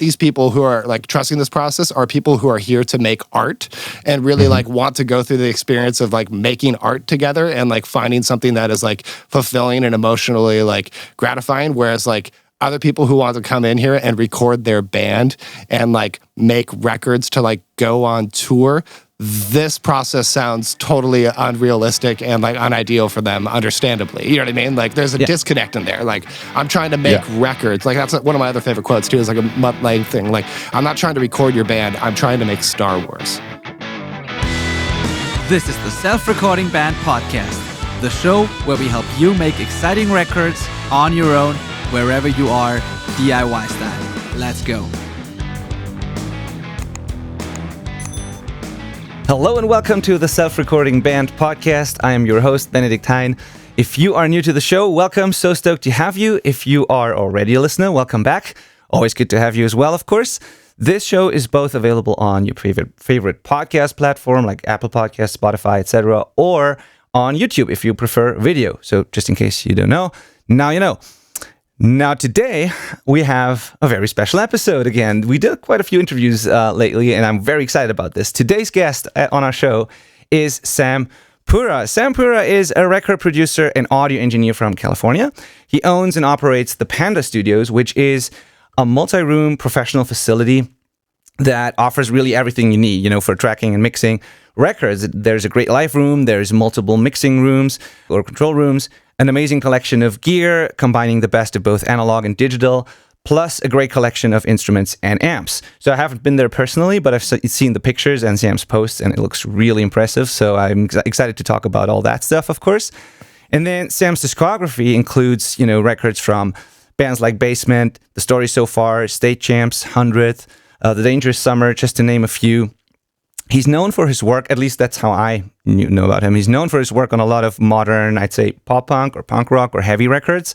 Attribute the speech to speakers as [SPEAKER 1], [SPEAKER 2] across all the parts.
[SPEAKER 1] these people who are like trusting this process are people who are here to make art and really like want to go through the experience of like making art together and like finding something that is like fulfilling and emotionally like gratifying. Whereas like other people who want to come in here and record their band and like make records to like go on tour, this process sounds totally unrealistic and like unideal for them, understandably. You know what I mean? Like there's a disconnect in there. Like I'm trying to make records. Like that's one of my other favorite quotes too, is like a Mutt Lange thing. Like I'm not trying to record your band, I'm trying to make Star Wars.
[SPEAKER 2] This is the Self-Recording Band Podcast, the show where we help you make exciting records on your own, wherever you are, DIY style. Let's go.
[SPEAKER 3] Hello and welcome to the Self-Recording Band Podcast. I am your host, Benedict Hein. If you are new to the show, welcome. So stoked to have you. If you are already a listener, welcome back. Always good to have you as well, of course. This show is both available on your favorite podcast platform like Apple Podcasts, Spotify, etc., or on YouTube if you prefer video. So just in case you don't know, now you know. Now, today, we have a very special episode again. We did quite a few interviews lately, and I'm very excited about this. Today's guest on our show is Sam Pura. Sam Pura is a record producer and audio engineer from California. He owns and operates the Panda Studios, which is a multi-room professional facility that offers really everything you need, for tracking and mixing records. There's a great live room, there's multiple mixing rooms or control rooms, an amazing collection of gear combining the best of both analog and digital, plus a great collection of instruments and amps. So I haven't been there personally, but I've seen the pictures and Sam's posts, and it looks really impressive. So I'm excited to talk about all that stuff, of course. And then Sam's discography includes, records from bands like Basement, The Story So Far, State Champs, 100th, The Dangerous Summer, just to name a few. He's known for his work, at least that's how I know about him. He's known for his work on a lot of modern, I'd say, pop punk or punk rock or heavy records,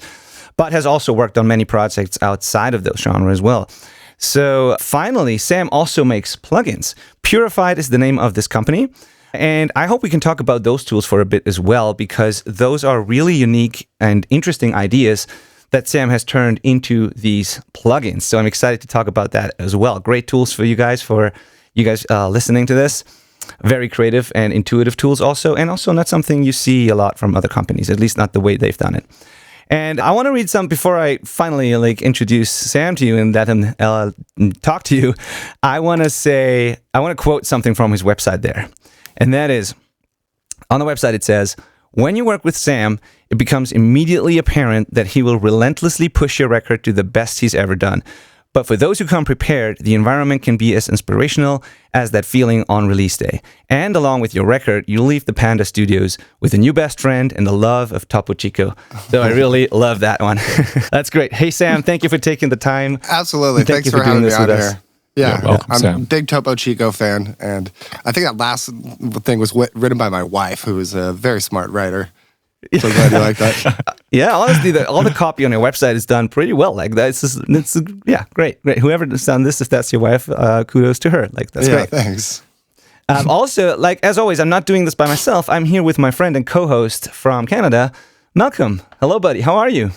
[SPEAKER 3] but has also worked on many projects outside of those genres as well. So finally, Sam also makes plugins. Purafied is the name of this company. And I hope we can talk about those tools for a bit as well, because those are really unique and interesting ideas that Sam has turned into these plugins. So I'm excited to talk about that as well. Great tools for you guys listening to this. Very creative and intuitive tools also, and also not something you see a lot from other companies, at least not the way they've done it. And I want to read some before I finally introduce Sam to you and let him talk to you. I want to quote something from his website there. And that is, on the website it says, "When you work with Sam, it becomes immediately apparent that he will relentlessly push your record to the best he's ever done. But for those who come prepared, the environment can be as inspirational as that feeling on release day. And along with your record, you'll leave the Panda Studios with a new best friend and the love of Topo Chico." So I really love that one. That's great. Hey, Sam, thank you for taking the time.
[SPEAKER 1] Absolutely. Thanks for having me on here. Yeah,
[SPEAKER 4] welcome,
[SPEAKER 1] I'm
[SPEAKER 4] Sam.
[SPEAKER 1] a big Topo Chico fan, and I think that last thing was written by my wife, who is a very smart writer. So glad you like that.
[SPEAKER 3] Yeah, honestly, all the copy on your website is done pretty well. Like it's great. Whoever's done this, if that's your wife, kudos to her. Like that's great.
[SPEAKER 1] Thanks.
[SPEAKER 3] Also, as always, I'm not doing this by myself. I'm here with my friend and co-host from Canada, Malcolm. Hello, buddy. How are you?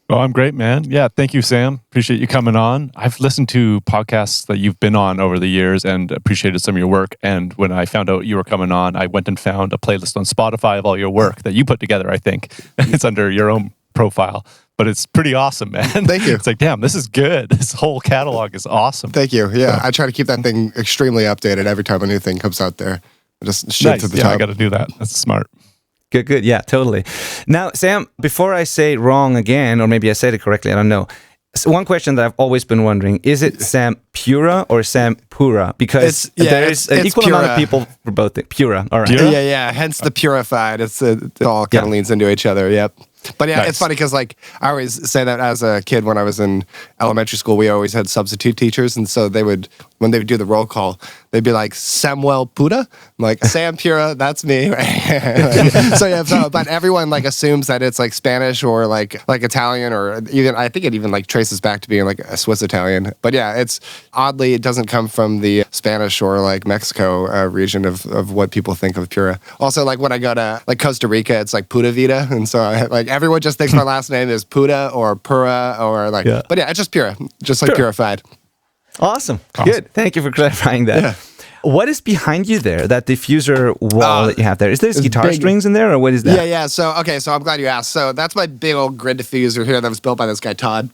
[SPEAKER 4] Oh, I'm great, man. Yeah, thank you, Sam. Appreciate you coming on. I've listened to podcasts that you've been on over the years and appreciated some of your work. And when I found out you were coming on, I went and found a playlist on Spotify of all your work that you put together, I think. It's under your own profile. But it's pretty awesome, man.
[SPEAKER 1] Thank you.
[SPEAKER 4] It's like, damn, this is good. This whole catalog is awesome.
[SPEAKER 1] Thank you. Yeah, I try to keep that thing extremely updated every time a new thing comes out there. I just shoot to the top.
[SPEAKER 4] I got to do that. That's smart.
[SPEAKER 3] Good. Yeah, totally. Now, Sam, before I say it wrong again, or maybe I said it correctly, I don't know. So one question that I've always been wondering, is it Sam Pura or Sam Pura? Because there's an equal amount of people for both. Pura, all right.
[SPEAKER 4] Pura?
[SPEAKER 1] Yeah. Hence the Purified. It all kind of leans into each other, yep. But yeah, It's funny because I always say that as a kid when I was in elementary school, we always had substitute teachers. And so when they would do the roll call, they'd be like, Samuel Pura? I'm like, Sam Pura, that's me. But everyone assumes that it's Spanish or like Italian, or even, I think it even traces back to being a Swiss Italian. But yeah, it's oddly, it doesn't come from the Spanish or Mexico region of what people think of Pura. Also, when I go to Costa Rica, it's Pura Vida. And so everyone just thinks my last name is Pura or Pura or but yeah, it's just Pura, just Purified.
[SPEAKER 3] Awesome. Good. Thank you for clarifying that.
[SPEAKER 1] Yeah.
[SPEAKER 3] What is behind you there? That diffuser wall that you have there? Is there guitar strings in there, or what is that?
[SPEAKER 1] Yeah. So I'm glad you asked. So that's my big old grid diffuser here that was built by this guy Todd.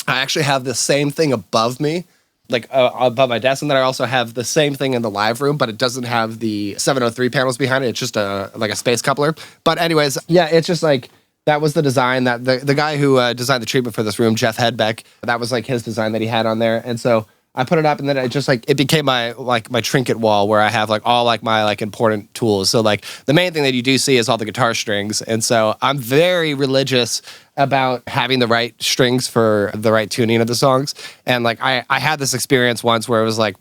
[SPEAKER 1] I actually have the same thing above me, like above my desk, and then I also have the same thing in the live room, but it doesn't have the 703 panels behind it. It's just a space coupler. But anyways, yeah, it's just like that was the design that the guy who designed the treatment for this room, Jeff Hedbeck, that was like his design that he had on there, and so I put it up, and then it became my trinket wall where I have like all like my like important tools. So like the main thing that you do see is all the guitar strings, and so I'm very religious about having the right strings for the right tuning of the songs. And like I had this experience once where it was like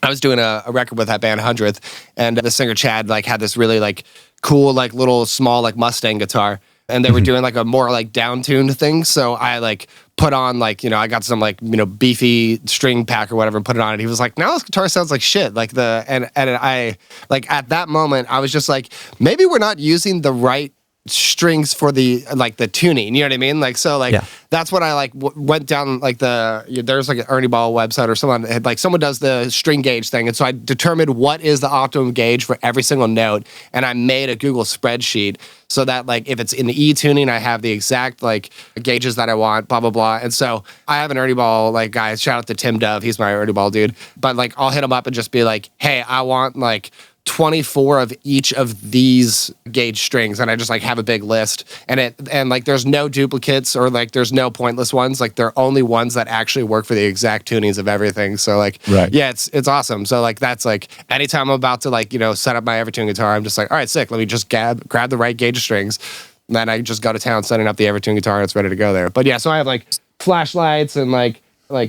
[SPEAKER 1] I was doing a record with that band 100th, and the singer Chad like had this really like cool like little small like Mustang guitar, and they were doing like a more like down-tuned thing. So I like put on like, I got some like, beefy string pack or whatever and put it on, and he was like, now this guitar sounds like shit. Like and I like at that moment I was just like, maybe we're not using the right strings for the like the tuning, you know what I mean? Like so like that's what I like went down like there's like an Ernie Ball website or someone like someone does the string gauge thing, and so I determined what is the optimum gauge for every single note, and I made a Google spreadsheet so that like if it's in the E tuning I have the exact like gauges that I want, blah blah blah. And so I have an Ernie Ball like guy, shout out to Tim Dove, he's my Ernie Ball dude, but like I'll hit him up and just be like, hey, I want like 24 of each of these gauge strings, and I just like have a big list, and like there's no duplicates or like there's no pointless ones, like they're only ones that actually work for the exact tunings of everything. So like yeah, it's awesome. So like that's like anytime I'm about to like set up my Evertune guitar, I'm just like, all right, sick, let me just grab the right gauge strings, and then I just go to town setting up the Evertune guitar and it's ready to go there. But yeah, so I have like flashlights and like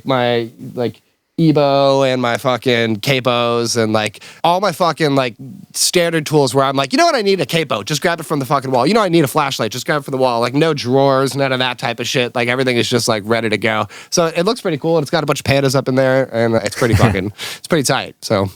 [SPEAKER 1] my like Ebo and my fucking capos and like all my fucking like standard tools where I'm like, what, I need a capo, just grab it from the fucking wall. I need a flashlight, just grab it from the wall. Like no drawers, none of that type of shit. Like everything is just like ready to go. So it looks pretty cool, and it's got a bunch of pandas up in there, and it's pretty fucking it's pretty tight. So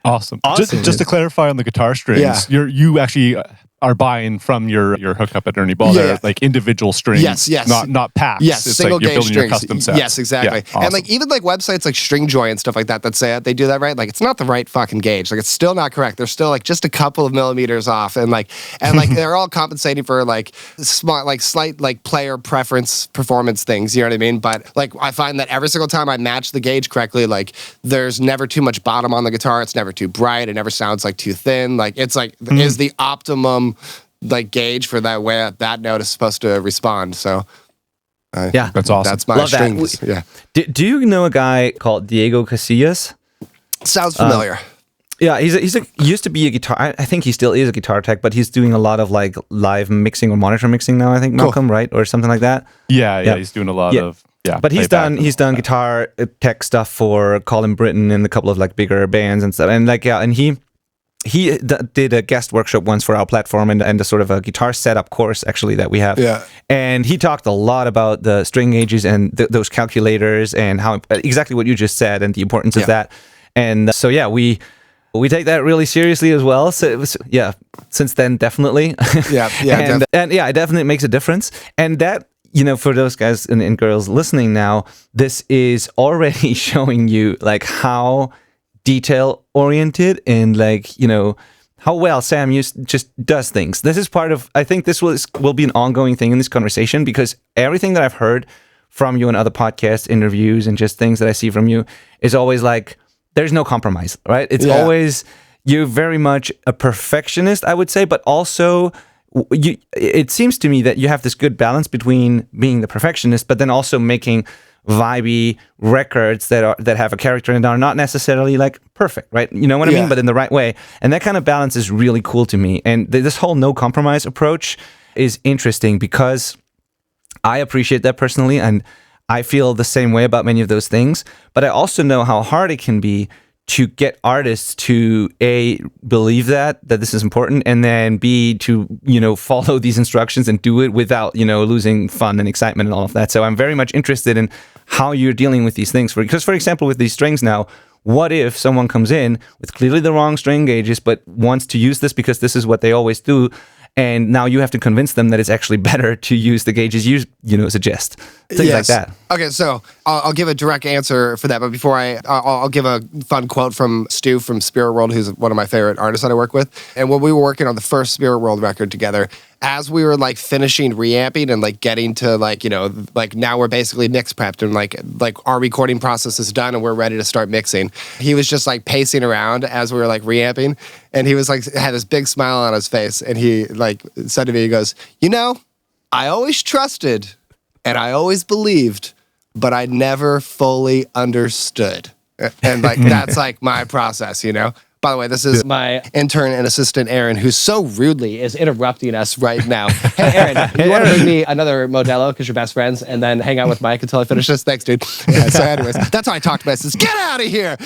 [SPEAKER 4] awesome. Just to clarify on the guitar strings, you actually are buying from your hookup at Ernie Ball there, like individual strings,
[SPEAKER 1] yes,
[SPEAKER 4] not packs.
[SPEAKER 1] Yes,
[SPEAKER 4] it's
[SPEAKER 1] single
[SPEAKER 4] like you're
[SPEAKER 1] gauge
[SPEAKER 4] building
[SPEAKER 1] strings.
[SPEAKER 4] your custom sets.
[SPEAKER 1] Yes, exactly.
[SPEAKER 4] Yeah, awesome.
[SPEAKER 1] And like even like websites like Stringjoy and stuff like that say they do that right. Like it's not the right fucking gauge. Like it's still not correct. They're still like just a couple of millimeters off, and like they're all compensating for like smart like slight like player preference performance things. You know what I mean? But like I find that every single time I match the gauge correctly, like there's never too much bottom on the guitar. It's never too bright. It never sounds like too thin. Like it's like is the optimum like gauge for that way that note is supposed to respond. So
[SPEAKER 4] that's awesome.
[SPEAKER 1] That's my strings. Yeah.
[SPEAKER 3] Do you know a guy called Diego Casillas?
[SPEAKER 1] Sounds familiar.
[SPEAKER 3] Yeah, he used to be a guitar. I think he still is a guitar tech, but he's doing a lot of like live mixing or monitor mixing now. I think Malcolm, right, or something like that.
[SPEAKER 4] Yeah, he's doing a lot of. Yeah,
[SPEAKER 3] but he's done guitar tech stuff for Colin Britton and a couple of like bigger bands and stuff. And like and he did a guest workshop once for our platform and a sort of a guitar setup course actually that we have. Yeah. And he talked a lot about the string gauges and those calculators and how exactly what you just said and the importance of that. And so we take that really seriously as well. So it was, since then definitely. And it definitely makes a difference. And that, for those guys and girls listening now, this is already showing you like how detail oriented and like how well Sam just does things. This is part of, I think this will be an ongoing thing in this conversation, because everything that I've heard from you in other podcast interviews and just things that I see from you is always like there's no compromise, right? It's always, you're very much a perfectionist, I would say, but also it seems to me that you have this good balance between being the perfectionist but then also making vibey records that have a character and are not necessarily like perfect, right? You know what I mean? But in the right way. And that kind of balance is really cool to me. And this whole no compromise approach is interesting because I appreciate that personally, and I feel the same way about many of those things. But I also know how hard it can be to get artists to A, believe that this is important, and then B, to follow these instructions and do it without losing fun and excitement and all of that. So I'm very much interested in how you're dealing with these things. Because for example, with these strings now, what if someone comes in with clearly the wrong string gauges but wants to use this because this is what they always do, and now you have to convince them that it's actually better to use the gauges you suggest. Things like that.
[SPEAKER 1] Okay, so I'll give a direct answer for that, but before I'll give a fun quote from Stu from Spirit World, who's one of my favorite artists that I work with. And when we were working on the first Spirit World record together, as we were like finishing reamping and like getting to like, like now we're basically mix prepped and like our recording process is done and we're ready to start mixing. He was just like pacing around as we were like reamping, and he was like had this big smile on his face, and he like said to me, he goes, I always trusted and I always believed, but I never fully understood. And like that's like my process, By the way, this is my intern and assistant, Aaron, who so rudely is interrupting us right now. Hey, Aaron, you want to bring me another Modelo because you're best friends and then hang out with Mike until I finish this? Thanks, dude. Yeah, so anyways, that's how I talk to my assistants. Get out of here!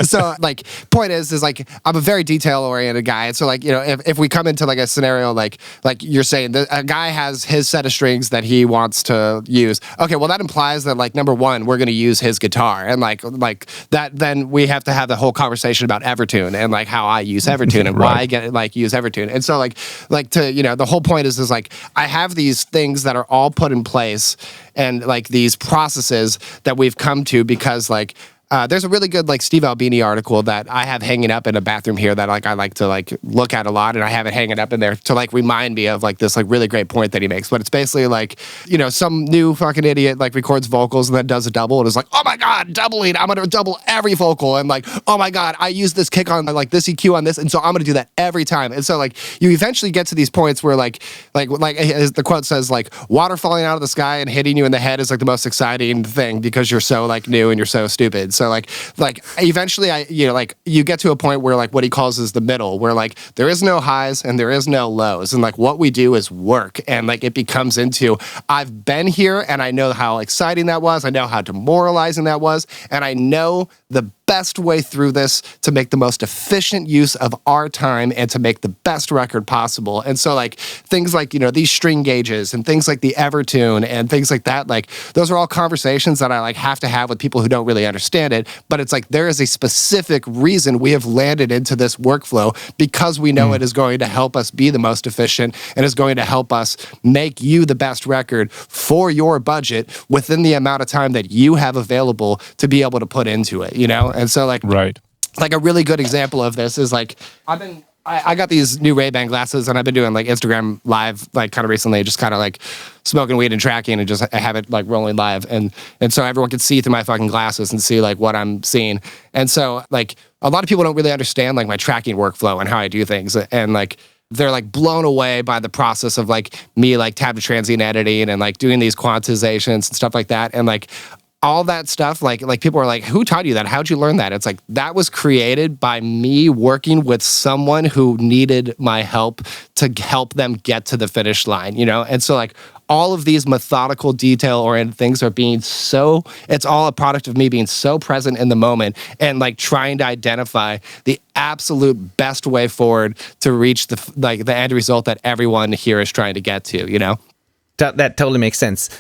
[SPEAKER 1] So, like, point is like, I'm a very detail-oriented guy. And so, like, if we come into, like, a scenario like you're saying, a guy has his set of strings that he wants to use. Okay, well, that implies that, like, number one, we're going to use his guitar. And, like that, then we have to have the whole conversation about Evertune and like how I use Evertune and why I use Evertune. And so like to the whole point is like I have these things that are all put in place and like these processes that we've come to because like there's a really good like Steve Albini article that I have hanging up in a bathroom here that like I like to like look at a lot, and I have it hanging up in there to like remind me of like this like really great point that he makes. But it's basically like some new fucking idiot like records vocals and then does a double and is like, oh my god, doubling, I'm gonna double every vocal, and like, oh my god, I use this kick on like this EQ on this, and so I'm gonna do that every time. And so like you eventually get to these points where like as the quote says, like water falling out of the sky and hitting you in the head is like the most exciting thing because you're so like new and you're so stupid. So like eventually you get to a point where like what he calls is the middle, where like there is no highs and there is no lows, and like what we do is work, and like it becomes into I've been here and I know how exciting that was, I know how demoralizing that was, and I know the best way through this to make the most efficient use of our time and to make the best record possible. And so like things like these string gauges and things like the Evertune and things like that, like those are all conversations that I like have to have with people who don't really understand it, but it's like there is a specific reason we have landed into this workflow because we know it is going to help us be the most efficient and is going to help us make you the best record for your budget within the amount of time that you have available to be able to put into it, And so like like a really good example of this is like I got these new Ray-Ban glasses, and I've been doing like Instagram live like kind of recently, just kind of like smoking weed and tracking and just have it like rolling live, and so everyone can see through my fucking glasses and see like what I'm seeing. And so like a lot of people don't really understand like my tracking workflow and how I do things, and like they're like blown away by the process of like me like tab to transient editing and like doing these quantizations and stuff like that, and like all that stuff, like people are like, who taught you that? How'd you learn that? It's like, that was created by me working with someone who needed my help to help them get to the finish line, And so like all of these methodical, detail-oriented things are it's all a product of me being so present in the moment and like trying to identify the absolute best way forward to reach the end result that everyone here is trying to get to,
[SPEAKER 3] That totally makes sense.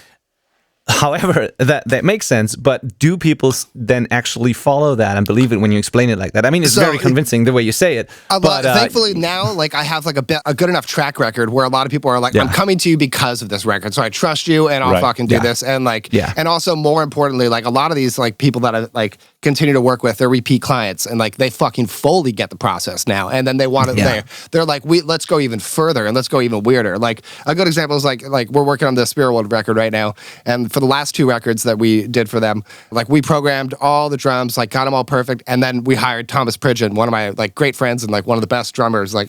[SPEAKER 3] However, that makes sense, but do people then actually follow that and believe it when you explain it like that? I mean, it's very convincing the way you say it.
[SPEAKER 1] But thankfully now, like I have like a good enough track record where a lot of people are like, I'm coming to you because of this record, so I trust you and I'll fucking do this. And like, and also more importantly, like a lot of these like people that I like continue to work with, they're repeat clients, and like they fucking fully get the process now, and then they want it they're like, let's go even further and let's go even weirder. Like a good example is like we're working on the Spirit World record right now, and for the last 2 records that we did for them, like we programmed all the drums, like got them all perfect, and then we hired Thomas Pridgeon, one of my like great friends and like one of the best drummers like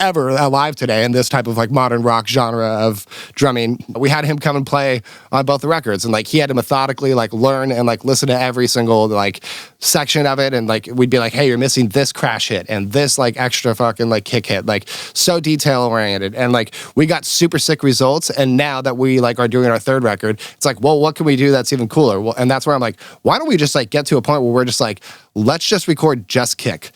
[SPEAKER 1] ever alive today in this type of like modern rock genre of drumming. We had him come and play on both the records, and like he had to methodically like learn and like listen to every single like section of it, and like we'd be like, hey, you're missing this crash hit and this like extra fucking like kick hit, like so detail oriented, and like we got super sick results. And now that we like are doing our 3rd record, it's like, well, what can we do that's even cooler? Well, and that's where I'm like, why don't we just like get to a point where we're just like, let's just record just kick.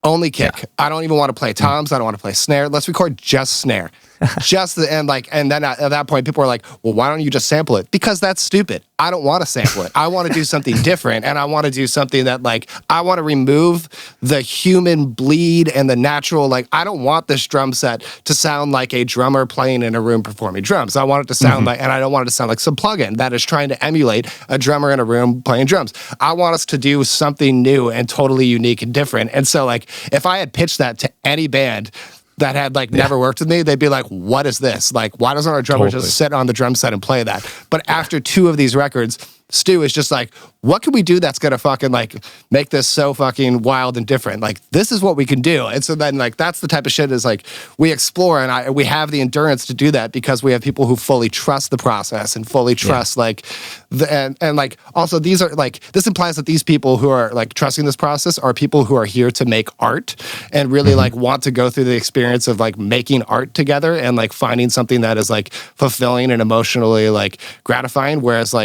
[SPEAKER 1] Only kick. I don't even want to play toms. I don't want to play snare. Let's record just snare. And then at that point, people were like, well, why don't you just sample it? Because that's stupid. I don't want to sample it. I want to do something different. And I want to do something that I want to remove the human bleed and the natural, I don't want this drum set to sound like a drummer playing in a room performing drums. I want it to sound and I don't want it to sound like some plugin that is trying to emulate a drummer in a room playing drums. I want us to do something new and totally unique and different. And so if I had pitched that to any band that had never worked with me, they'd be like, what is this? Why doesn't our drummer just sit on the drum set and play that? But after 2 of these records, Stu is just what can we do that's gonna fucking make this so fucking wild and different? This is what we can do. And so then that's the type of shit is we explore, and we have the endurance to do that because we have people who fully trust the process and fully trust also these are this implies that these people who are trusting this process are people who are here to make art and really want to go through the experience of making art together and finding something that is fulfilling and emotionally gratifying, whereas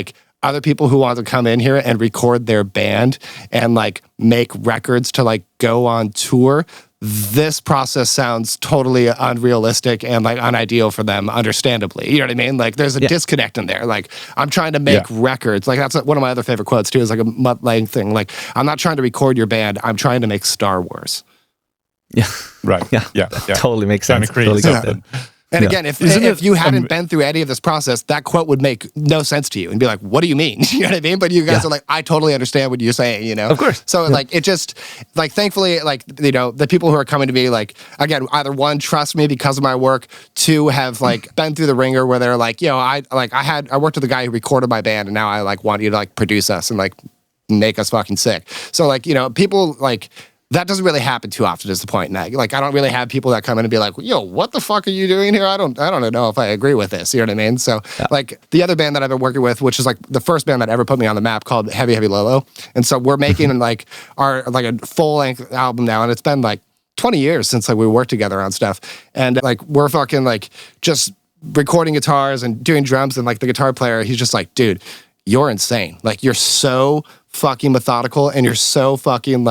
[SPEAKER 1] other people who want to come in here and record their band and make records to go on tour, this process sounds totally unrealistic and unideal for them, understandably. You know what I mean? There's a disconnect in there. I'm trying to make records. That's one of my other favorite quotes too, is a Mutt Lange thing. I'm not trying to record your band, I'm trying to make Star Wars.
[SPEAKER 3] Yeah.
[SPEAKER 4] Right.
[SPEAKER 3] Yeah. Totally makes sense.
[SPEAKER 4] Totally
[SPEAKER 3] something.
[SPEAKER 1] And again, if you hadn't been through any of this process, that quote would make no sense to you and be like, what do you mean? You know what I mean? But you guys are I totally understand what you're saying,
[SPEAKER 3] Of course.
[SPEAKER 1] So it just, thankfully, the people who are coming to me, again, either 1, trust me because of my work, 2, have been through the ringer where they're I worked with the guy who recorded my band and now I want you to produce us and make us fucking sick. So people that doesn't really happen too often is the point. And I don't really have people that come in and be like, yo, what the fuck are you doing here? I don't know if I agree with this. You know what I mean? So the other band that I've been working with, which is the first band that ever put me on the map, called Heavy Heavy Lolo. And so we're making our a full length album now. And it's been 20 years since we worked together on stuff. And we're fucking just recording guitars and doing drums. And the guitar player, he's just dude, you're insane. You're so fucking methodical and you're so fucking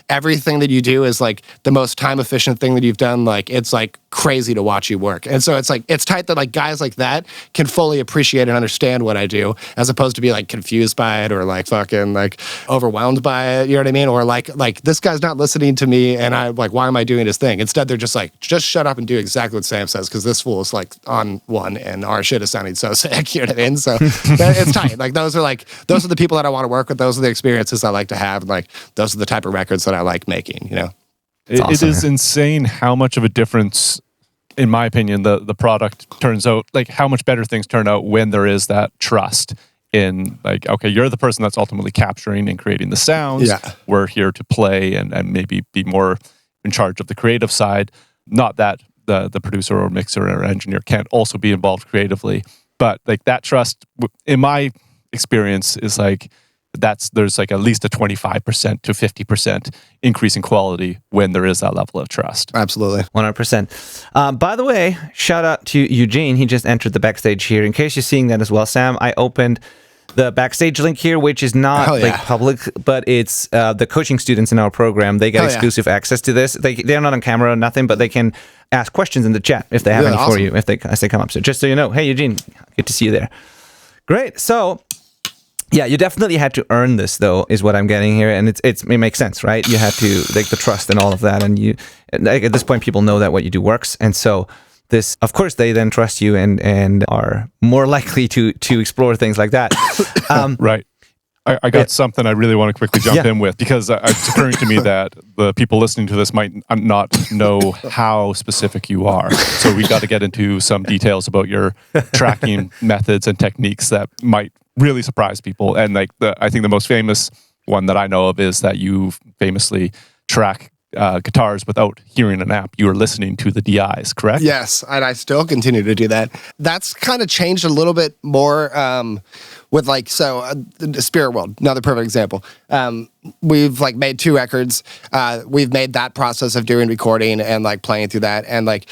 [SPEAKER 1] everything that you do is the most time efficient thing that you've done. It's crazy to watch you work. And so it's tight that guys like that can fully appreciate and understand what I do, as opposed to be confused by it or fucking overwhelmed by it. You know what I mean? Or this guy's not listening to me and I why am I doing this thing? Instead they're just just shut up and do exactly what Sam says because this fool is on one and our shit is sounding so sick. You know what I mean? So it's tight. Those are the people that I want to work with. Those are the experiences I like to have. Those are the type of records that I like making,
[SPEAKER 4] It is insane how much of a difference, in my opinion, the product turns out, how much better things turn out when there is that trust in, okay, you're the person that's ultimately capturing and creating the sounds.
[SPEAKER 1] Yeah.
[SPEAKER 4] We're here to play and maybe be more in charge of the creative side. Not that the producer or mixer or engineer can't also be involved creatively, but that trust, in my experience, is there's at least a 25% to 50% increase in quality when there is that level of trust.
[SPEAKER 1] Absolutely.
[SPEAKER 3] 100%. By the way, shout out to Eugene. He just entered the backstage here. In case you're seeing that as well, Sam, I opened the backstage link here, which is not public, but it's the coaching students in our program. They get exclusive access to this. They're not on camera or nothing, but they can ask questions in the chat if they have any for you, as they come up. So just so you know, hey, Eugene, good to see you there. Great. So, yeah, you definitely had to earn this, though, is what I'm getting here, and it makes sense, right? You had to the trust and all of that, and at this point, people know that what you do works, and so this, of course, they then trust you and are more likely to explore things like that.
[SPEAKER 4] Right. I got something I really want to quickly jump in with, because it's occurring to me that the people listening to this might not know how specific you are. So we got to get into some details about your tracking methods and techniques that might really surprise people. And I think the most famous one that I know of is that you famously track guitars without hearing an amp. You are listening to the DIs, correct?
[SPEAKER 1] Yes, and I still continue to do that. That's kind of changed a little bit more with like, so Spirit World, another perfect example. We've like made 2 records. We've made that process of doing recording and like playing through that. And like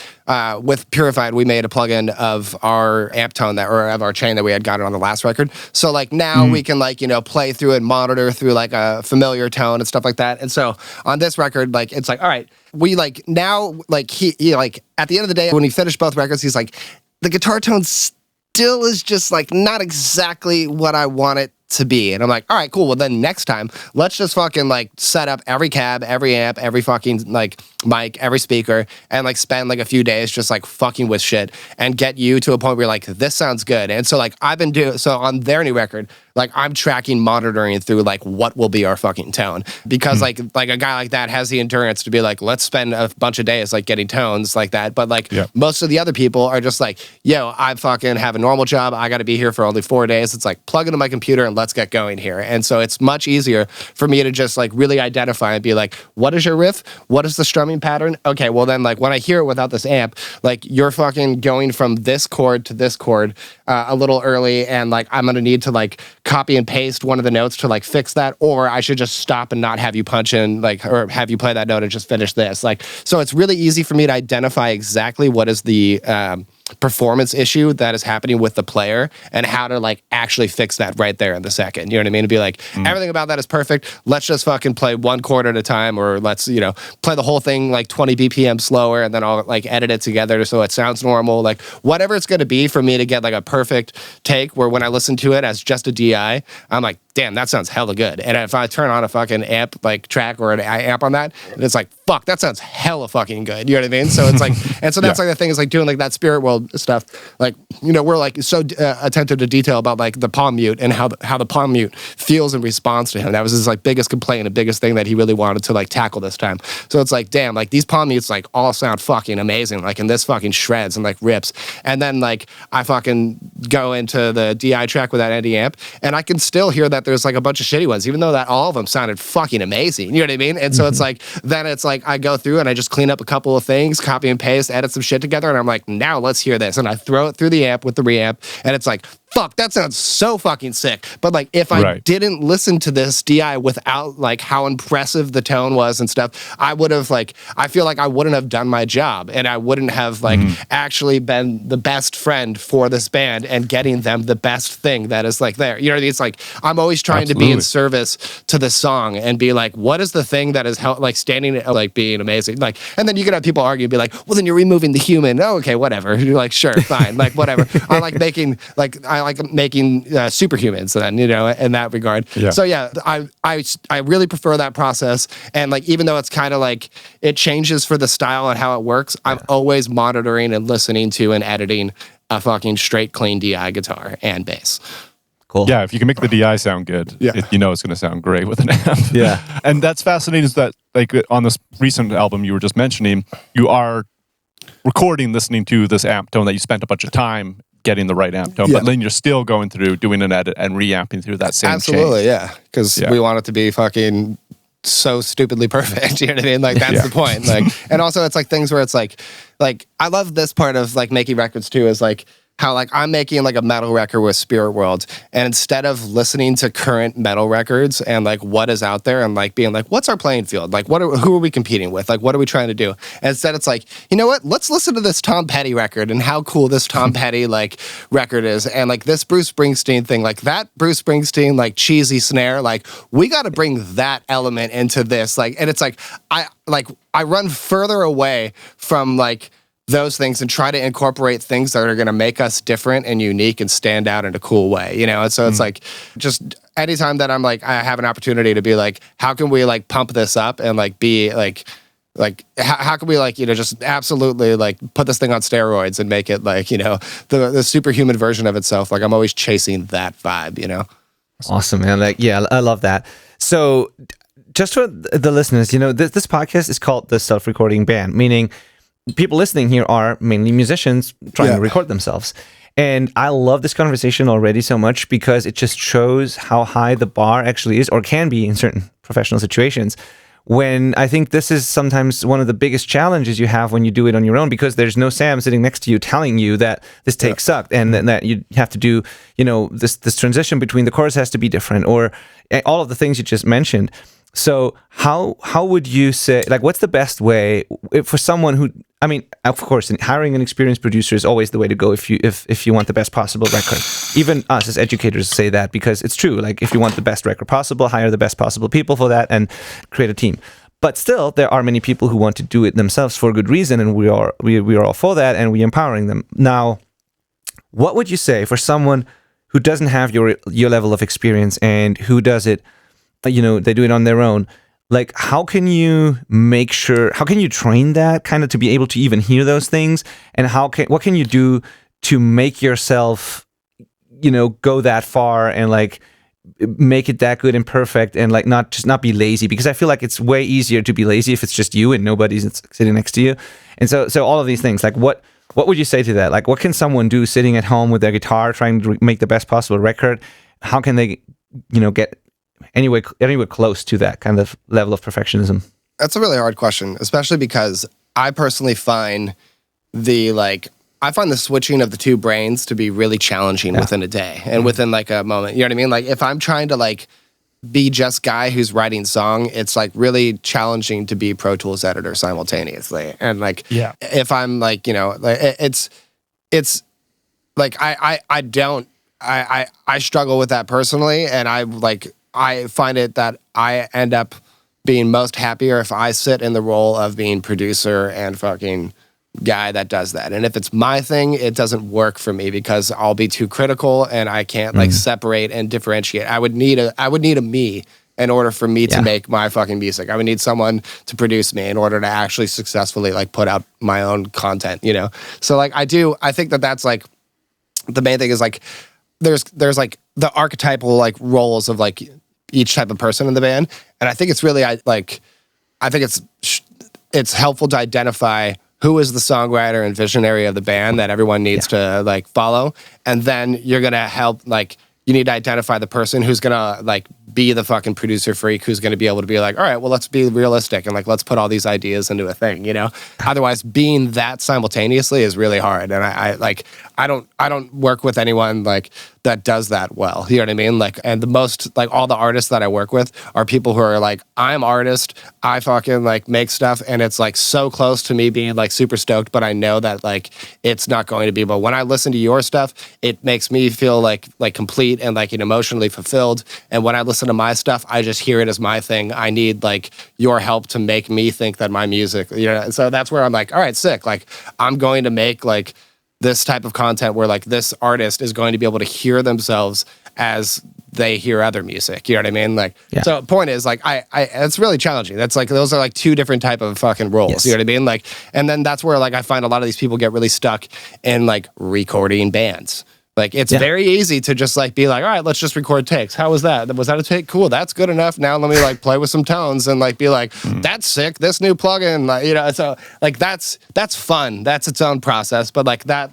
[SPEAKER 1] with Purified, we made a plugin of our amp tone or of our chain that we had gotten on the last record. So like now we can like, play through and monitor through like a familiar tone and stuff like that. And so on this record, like, it's like, all right, we like now, like he like at the end of the day, when he finished both records, he's like, the guitar tone still is just like not exactly what I want it to be. And I'm like, all right, cool. Well, then next time, let's just fucking like set up every cab, every amp, every fucking like mic, every speaker, and like spend like a few days just like fucking with shit and get you to a point where you're like, this sounds good. And so like I've been doing, so on their new record, like I'm tracking, monitoring through like what will be our fucking tone, because like a guy like that has the endurance to be like, let's spend a bunch of days like getting tones like that. But like most of the other people are just like, yo, I fucking have a normal job. I got to be here for only 4 days. It's like plug into my computer and let's get going here. And so it's much easier for me to just like really identify and be like, what is your riff? What is the strumming pattern? Okay, well then like when I hear it without this amp, like you're fucking going from this chord to this chord a little early, and like I'm gonna need to like copy and paste one of the notes to like fix that, or I should just stop and not have you punch in like, or have you play that note and just finish this. Like, so it's really easy for me to identify exactly what is the performance issue that is happening with the player and how to like actually fix that right there in the second. You know what I mean? To be like, everything about that is perfect. Let's just fucking play 1 chord at a time, or let's, play the whole thing like 20 BPM slower, and then I'll like edit it together so it sounds normal. Like whatever it's going to be for me to get like a perfect take where when I listen to it as just a DI, I'm like, damn, that sounds hella good. And if I turn on a fucking amp like track or an amp on that, and it's like, fuck, that sounds hella fucking good. You know what I mean? So it's like, and so that's like the thing is like doing like that Spirit World stuff. Like, we're like so attentive to detail about like the palm mute and how the palm mute feels in response to him. That was his like biggest complaint, the biggest thing that he really wanted to like tackle this time. So it's like, damn, like these palm mutes like all sound fucking amazing. Like in this fucking shreds and like rips. And then like I fucking go into the DI track with that ND amp, and I can still hear that there's like a bunch of shitty ones, even though that all of them sounded fucking amazing. You know what I mean? And so it's like, then it's like I go through and I just clean up a couple of things, copy and paste, edit some shit together, and I'm like, now let's hear this. And I throw it through the amp with the reamp, and it's like, fuck, that sounds so fucking sick. But like, if I didn't listen to this DI without like how impressive the tone was and stuff, I would have like, I feel like I wouldn't have done my job, and I wouldn't have like actually been the best friend for this band and getting them the best thing that is like there. You know what I mean? It's like, I'm always trying to be in service to the song and be like, what is the thing that is like standing, like being amazing? Like, and then you can have people argue and be like, well, then you're removing the human. Oh, okay, whatever. You're like, sure, fine. Like, whatever. I like making superhumans then, in that regard. Yeah. So yeah, I really prefer that process. And like, even though it's kind of like, it changes for the style and how it works, I'm always monitoring and listening to and editing a fucking straight, clean DI guitar and bass.
[SPEAKER 4] Cool. Yeah, if you can make the DI sound good, it's going to sound great with an amp.
[SPEAKER 3] Yeah.
[SPEAKER 4] And that's fascinating is that like on this recent album you were just mentioning, you are recording, listening to this amp tone that you spent a bunch of time getting the right amp tone, but then you're still going through doing an edit and reamping through that same
[SPEAKER 1] Absolutely,
[SPEAKER 4] chain.
[SPEAKER 1] yeah. Because we want it to be fucking so stupidly perfect. You know what I mean? Like that's the point. Like, and also it's like things where it's like I love this part of like making records too, is like how like I'm making like a metal record with Spirit World, and instead of listening to current metal records and like what is out there and like being like, what's our playing field? Like who are we competing with? Like what are we trying to do? And instead it's like, you know what? Let's listen to this Tom Petty record and how cool this Tom Petty like record is, and like this Bruce Springsteen thing, like that Bruce Springsteen like cheesy snare, like we got to bring that element into this. Like, and it's like I run further away from like those things and try to incorporate things that are going to make us different and unique and stand out in a cool way, And so it's like, just anytime that I'm like, I have an opportunity to be like, how can we like pump this up and like be like how can we like, just absolutely like put this thing on steroids and make it like, the superhuman version of itself. Like I'm always chasing that vibe,
[SPEAKER 3] Awesome, man. Like, yeah, I love that. So just for the listeners, this podcast is called the Self-Recording Band, meaning people listening here are mainly musicians trying to record themselves. And I love this conversation already so much because it just shows how high the bar actually is, or can be in certain professional situations, when I think this is sometimes one of the biggest challenges you have when you do it on your own, because there's no Sam sitting next to you telling you that this take sucked and that you have to do, this transition between the chorus has to be different, or all of the things you just mentioned. So how would you say, like, what's the best way for someone who, I mean, of course, hiring an experienced producer is always the way to go if you want the best possible record. Even us as educators say that, because it's true. Like, if you want the best record possible, hire the best possible people for that and create a team. But still, there are many people who want to do it themselves for good reason, and we are all for that, and we're empowering them. Now, what would you say for someone who doesn't have your level of experience and who does it, they do it on their own? Like, how can you train that kind of to be able to even hear those things? And what can you do to make yourself, go that far and like make it that good and perfect, and like not be lazy? Because I feel like it's way easier to be lazy if it's just you and nobody's sitting next to you. And so all of these things, like what would you say to that? Like, what can someone do sitting at home with their guitar trying to make the best possible record? How can they, get anywhere close to that kind of level of perfectionism?
[SPEAKER 1] That's a really hard question, especially because I personally find the switching of the two brains to be really challenging within a day and within like a moment. You know what I mean? Like, if I'm trying to like be just guy who's writing song, it's like really challenging to be Pro Tools editor simultaneously. And like, if I'm like, it's like I struggle with that personally, and I find it that I end up being most happier if I sit in the role of being producer and fucking guy that does that. And if it's my thing, it doesn't work for me because I'll be too critical and I can't like separate and differentiate. I would need a me in order for me to make my fucking music. I would need someone to produce me in order to actually successfully like put out my own content, So like I think that's like the main thing is like there's like the archetypal like roles of like each type of person in the band, and I think it's really it's helpful to identify who is the songwriter and visionary of the band that everyone needs to like follow, and then you're gonna help like you need to identify the person who's gonna like be the fucking producer freak who's gonna be able to be like, all right, well, let's be realistic and like let's put all these ideas into a thing, Otherwise, being that simultaneously is really hard, and I don't work with anyone like that does that well. You know what I mean? Like, and the most like all the artists that I work with are people who are like, I'm artist, I fucking like make stuff, and it's like so close to me being like super stoked, but I know that like it's not going to be. But when I listen to your stuff, it makes me feel like complete and like emotionally fulfilled. And when I listen to my stuff, I just hear it as my thing. I need like your help to make me think that my music, And so that's where I'm like, all right, sick. Like, I'm going to make like this type of content where like this artist is going to be able to hear themselves as they hear other music. You know what I mean? Like, so point is like, it's really challenging. That's like, those are like two different type of fucking roles. Yes. You know what I mean? Like, and then that's where like, I find a lot of these people get really stuck in like recording bands. Like, it's very easy to just like be like, all right, let's just record takes. How was that? Was that a take? Cool. That's good enough. Now let me like play with some tones and like be like, that's sick. This new plugin, like, so like that's fun. That's its own process. But like that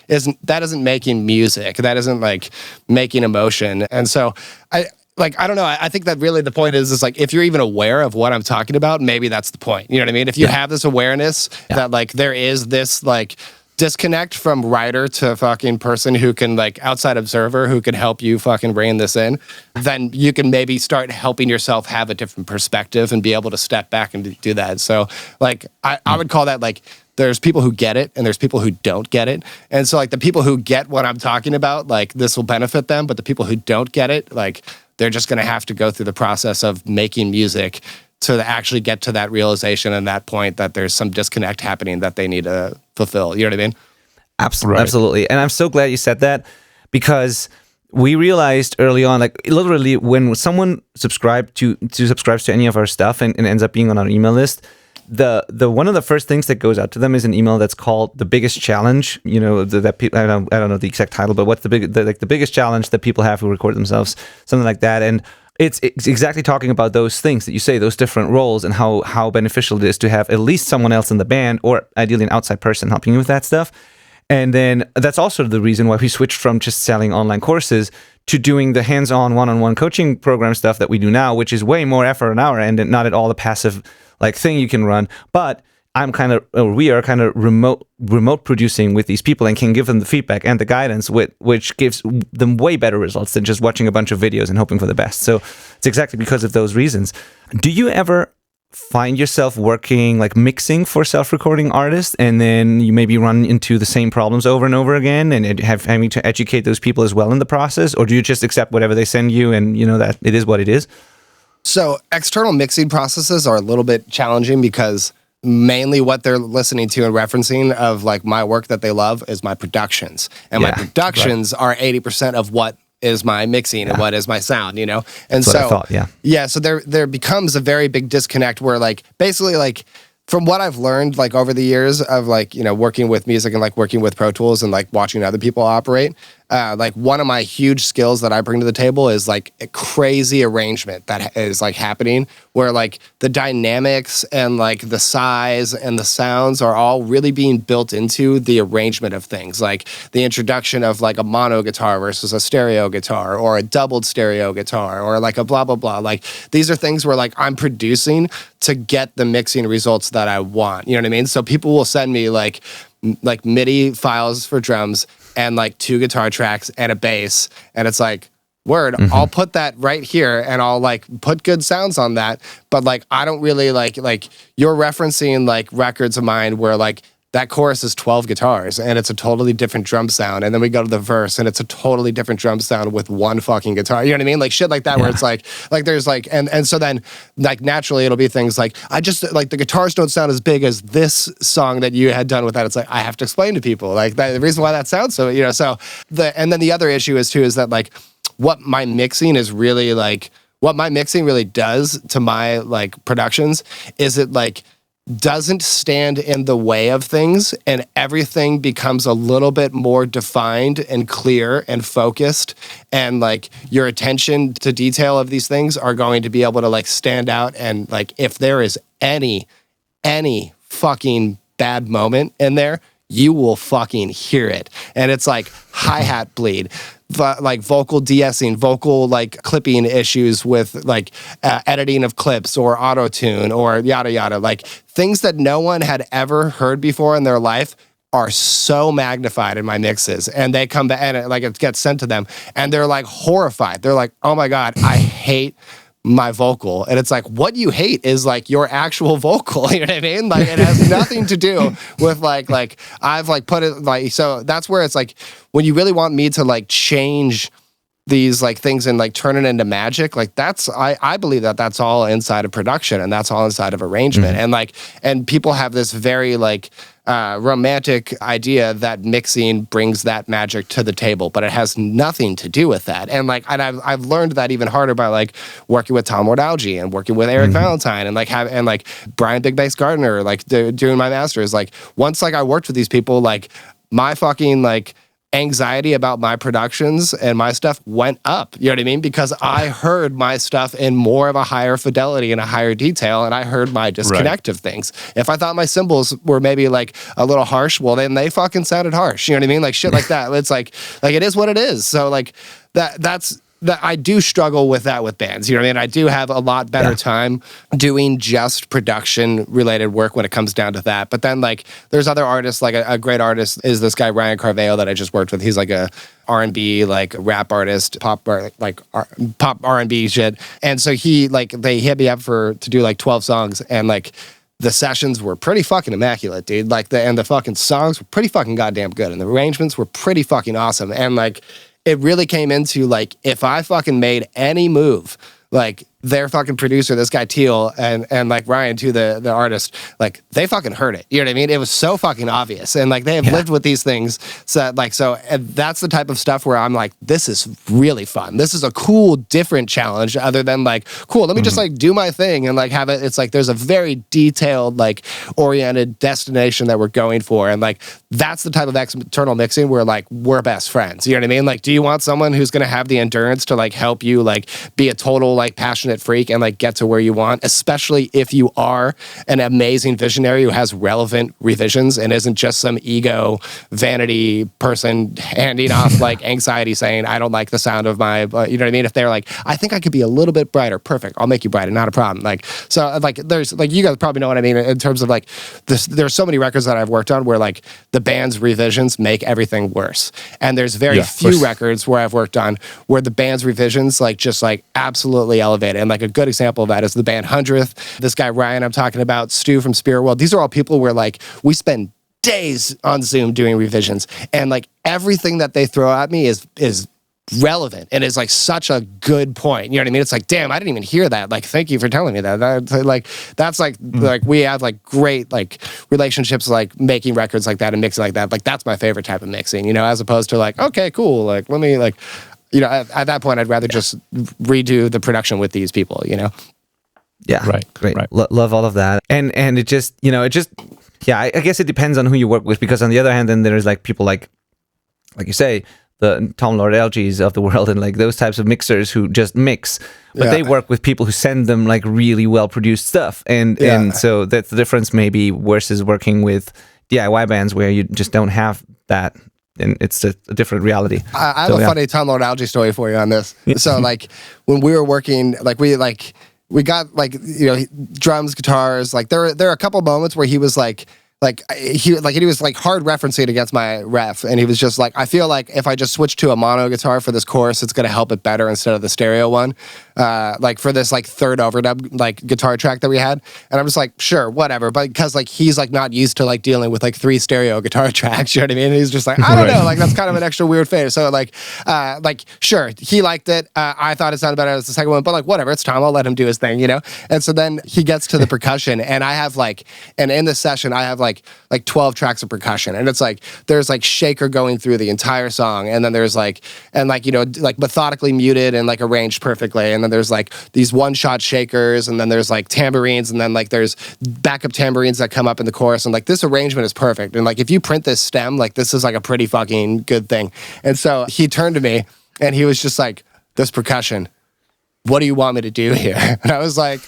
[SPEAKER 1] isn't making music. That isn't like making emotion. And so I don't know. I think that really the point is like, if you're even aware of what I'm talking about, maybe that's the point. You know what I mean? If you have this awareness that like there is this like disconnect from writer to fucking person who can like outside observer who can help you fucking rein this in, then you can maybe start helping yourself have a different perspective and be able to step back and do that. So like I would call that like there's people who get it and there's people who don't get it. And so like the people who get what I'm talking about, like this will benefit them, but the people who don't get it, like they're just going to have to go through the process of making music to actually get to that realization and that point that there's some disconnect happening that they need to fulfill. You know what I mean?
[SPEAKER 3] Absolutely. And I'm so glad you said that, because we realized early on, like literally when someone subscribes to any of our stuff and ends up being on our email list, the one of the first things that goes out to them is an email that's called the biggest challenge. I don't know the exact title, but what's the biggest challenge that people have who record themselves, something like that. And it's exactly talking about those things that you say, those different roles, and how beneficial it is to have at least someone else in the band, or ideally an outside person helping you with that stuff. And then that's also the reason why we switched from just selling online courses to doing the hands-on one-on-one coaching program stuff that we do now, which is way more effort on our end and not at all the passive like thing you can run. But we are kind of remote producing with these people and can give them the feedback and the guidance, which gives them way better results than just watching a bunch of videos and hoping for the best. So it's exactly because of those reasons. Do you ever find yourself working like mixing for self-recording artists, and then you maybe run into the same problems over and over again and having to educate those people as well in the process? Or do you just accept whatever they send you and you know that it is what it is?
[SPEAKER 1] So external mixing processes are a little bit challenging because mainly what they're listening to and referencing of like my work that they love is my productions. And my productions are 80% of what is my mixing and what is my sound, you know? And
[SPEAKER 3] that's what I thought,
[SPEAKER 1] so there becomes a very big disconnect where like basically like from what I've learned like over the years of like, you know, working with music and like working with Pro Tools and like watching other people operate, like one of my huge skills that I bring to the table is like a crazy arrangement that is like happening where like the dynamics and like the size and the sounds are all really being built into the arrangement of things. Like the introduction of like a mono guitar versus a stereo guitar or a doubled stereo guitar or like a blah, blah, blah. Like these are things where like I'm producing to get the mixing results that I want. You know what I mean? So people will send me like MIDI files for drums and like 2 guitar tracks and a bass. And it's like, word, I'll put that right here and I'll like put good sounds on that. But like, I don't really like you're referencing like records of mine where like that chorus is 12 guitars and it's a totally different drum sound. And then we go to the verse and it's a totally different drum sound with 1 fucking guitar. You know what I mean? Like shit like that where it's like there's like, and so then like naturally it'll be things like, I just like the guitars don't sound as big as this song that you had done with that. It's like, I have to explain to people like that, the reason why that sounds so, you know, so and then the other issue is that like what my mixing really does to my like productions is it like, doesn't stand in the way of things and everything becomes a little bit more defined and clear and focused and like your attention to detail of these things are going to be able to like stand out and like if there is any fucking bad moment in there, you will fucking hear it. And it's like hi-hat bleed, like vocal de-essing, vocal like clipping issues with like editing of clips or auto-tune or yada yada, like things that no one had ever heard before in their life are so magnified in my mixes and they come back and it gets sent to them and they're like horrified. They're like, oh my God, I hate my vocal. And it's like, what you hate is like your actual vocal. You know what I mean? Like it has nothing to do with like I've like put it like, so that's where it's like, when you really want me to like change these like things and like turn it into magic, like that's, I believe that that's all inside of production and that's all inside of arrangement. And like, and people have this very like, romantic idea that mixing brings that magic to the table, but it has nothing to do with that. And like, and I've learned that even harder by like working with Tom Wardalgi and working with Eric Valentine and like Brian Big Bass Gardner, like doing my masters. Like once like I worked with these people, like my fucking like anxiety about my productions and my stuff went up, you know what I mean? Because I heard my stuff in more of a higher fidelity and a higher detail, and I heard my disconnect of things. If I thought my cymbals were maybe like a little harsh, well then they fucking sounded harsh, you know what I mean? Like shit like that. It's like it is what it is. So like that's that I do struggle with that with bands. You know what I mean? I do have a lot better time doing just production related work when it comes down to that. But then like there's other artists, like a great artist is this guy Ryan Carveo that I just worked with. He's like a R&B, like rap artist, pop R&B shit. And so they hit me up to do like 12 songs and like the sessions were pretty fucking immaculate, dude. Like the fucking songs were pretty fucking goddamn good and the arrangements were pretty fucking awesome. And like it really came into like, if I fucking made any move, like their fucking producer, this guy Teal, and like Ryan too, the artist, like they fucking heard it. You know what I mean? It was so fucking obvious. And like they have lived with these things. So like, and that's the type of stuff where I'm like, this is really fun. This is a cool, different challenge other than like, cool, let me just like do my thing and like have it. It's like, there's a very detailed, like oriented destination that we're going for. And like, that's the type of external mixing where like, we're best friends. You know what I mean? Like, do you want someone who's going to have the endurance to like help you like be a total like passionate passionate freak and like get to where you want, especially if you are an amazing visionary who has relevant revisions and isn't just some ego vanity person handing off like anxiety saying, I don't like the sound of my, you know what I mean? If they're like, I think I could be a little bit brighter, perfect, I'll make you brighter, not a problem. Like, so like there's like, you guys probably know what I mean in terms of like this, there's so many records that I've worked on where like the band's revisions make everything worse. And there's very few records where I've worked on where the band's revisions like just like absolutely elevated. And like a good example of that is the band 100th. This guy Ryan I'm talking about, Stu from Spirit World. These are all people where like we spend days on Zoom doing revisions, and like everything that they throw at me is relevant and is like such a good point. You know what I mean? It's like, damn, I didn't even hear that. Like, thank you for telling me that. That's like we have like great like relationships, like making records like that and mixing like that. Like that's my favorite type of mixing, you know, as opposed to like, okay, cool. Like, let me like, you know, at that point, I'd rather just redo the production with these people, you know?
[SPEAKER 3] Yeah.
[SPEAKER 4] Right.
[SPEAKER 3] Great.
[SPEAKER 4] Right.
[SPEAKER 3] Love all of that. And it just, you know, yeah, I guess it depends on who you work with, because on the other hand, then there's like people like you say, the Tom Lord LGs of the world and like those types of mixers who just mix, but they work with people who send them like really well produced stuff. And so that's the difference maybe versus working with DIY bands where you just don't have that. And it's a different reality.
[SPEAKER 1] I have a funny Tom Lord Algae story for you on this. So like when we were working, like we got like, you know, drums, guitars, like there are a couple moments where he was like he was like hard referencing against my ref, and he was just like, I feel like if I just switch to a mono guitar for this chorus, it's gonna help it better instead of the stereo one. Like for this like third overdub like guitar track that we had, and I'm just like, sure, whatever, but because like he's like not used to like dealing with like 3 stereo guitar tracks, you know what I mean? And he's just like, I don't know, like that's kind of an extra weird phase. So like sure, he liked it. I thought it sounded better as the second one, but like whatever, it's Tom, I'll let him do his thing, you know. And so then he gets to the percussion, and I have like, and in this session I have like 12 tracks of percussion, and it's like there's like shaker going through the entire song, and then there's like, and like, you know, like methodically muted and like arranged perfectly, and then there's like these one-shot shakers, and then there's like tambourines, and then like there's backup tambourines that come up in the chorus, and like this arrangement is perfect, and like if you print this stem, like this is like a pretty fucking good thing. And so he turned to me and he was just like, this percussion, what do you want me to do here? And I was like,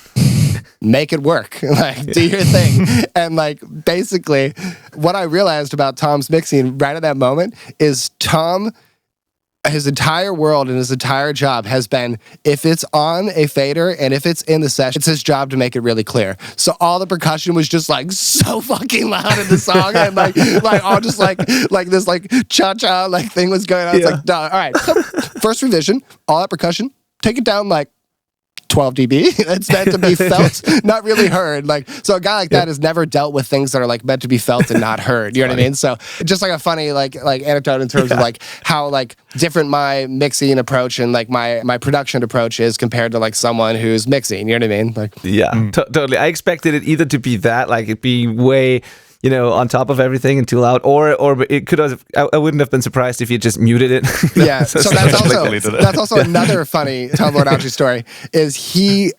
[SPEAKER 1] make it work, like do your thing. And like basically what I realized about Tom's mixing right at that moment is Tom, his entire world and his entire job has been, if it's on a fader and if it's in the session, it's his job to make it really clear. So all the percussion was just like so fucking loud in the song, and like all just like this like cha-cha like thing was going on. It's like, all right, so first revision, all that percussion, take it down like 12 dB. It's meant to be felt, not really heard. Like, so a guy like that has never dealt with things that are like meant to be felt and not heard. You know what I mean? So just like a funny like anecdote in terms of like how like different my mixing approach and like my production approach is compared to like someone who's mixing. You know what I mean? Like,
[SPEAKER 3] totally. I expected it either to be that, like it be way, you know, on top of everything and too loud, or it could have. I wouldn't have been surprised if you just muted it.
[SPEAKER 1] Yeah, so that's also another funny Tom Lord Algae story. Is he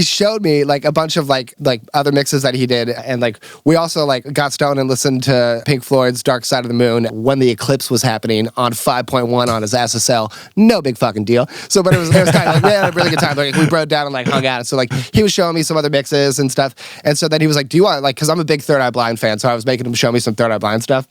[SPEAKER 1] showed me like a bunch of like other mixes that he did, and like we also like got stoned and listened to Pink Floyd's Dark Side of the Moon when the eclipse was happening on 5.1 on his SSL. No big fucking deal. So, but it was kind of like we had a really good time. Like we broke down and like hung out. So like he was showing me some other mixes and stuff, and so then he was like, "Do you want like?" Because I'm a big Third Eye Blind fan, so I was making him show me some Third Eye Blind stuff.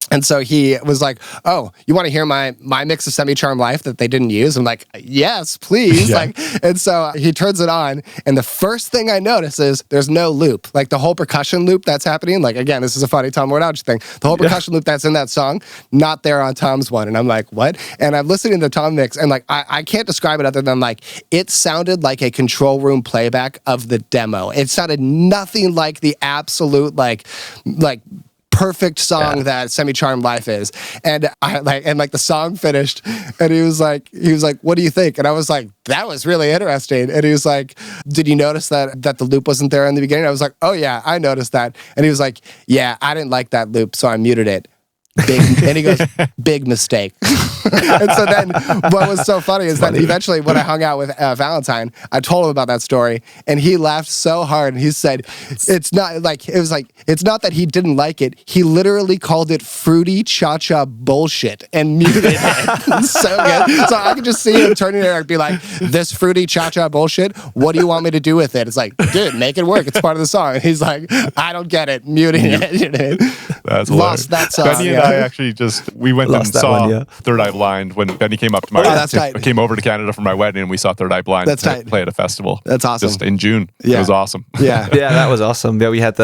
[SPEAKER 1] And so he was like, "Oh, you want to hear my mix of Semi-Charmed Life that they didn't use?" I'm like, "Yes, please." Yeah. Like, and so he turns it on, and the first thing I notice is there's no loop. Like the whole percussion loop that's happening. Like again, this is a funny Tom Lord Algae thing. The whole percussion loop that's in that song, not there on Tom's one. And I'm like, what? And I'm listening to Tom mix, and like I can't describe it other than like it sounded like a control room playback of the demo. It sounded nothing like the absolute like perfect song that Semi-Charmed Life is. And the song finished, and he was like, "What do you think?" And I was like, "That was really interesting." And he was like, "Did you notice that the loop wasn't there in the beginning?" I was like, "Oh yeah, I noticed that." And he was like, "Yeah, I didn't like that loop, so I muted it." And he goes, big mistake. And so then what was so funny is that eventually when I hung out with Valentine, I told him about that story and he laughed so hard. And he said, it's not that he didn't like it. He literally called it fruity cha-cha bullshit and muted it. So good. So I could just see him turning it and be like, this fruity cha-cha bullshit, what do you want me to do with it? It's like, dude, make it work. It's part of the song. And he's like, I don't get it. Muting it.
[SPEAKER 4] That's
[SPEAKER 1] lost that song.
[SPEAKER 4] Benny and I actually we went and saw Third Eye Blind when Benny came up to my wedding. Came over to Canada for my wedding and we saw Third Eye Blind play at a festival.
[SPEAKER 1] That's awesome.
[SPEAKER 4] Just in June. Yeah. It was awesome.
[SPEAKER 3] Yeah, that was awesome. Yeah, we had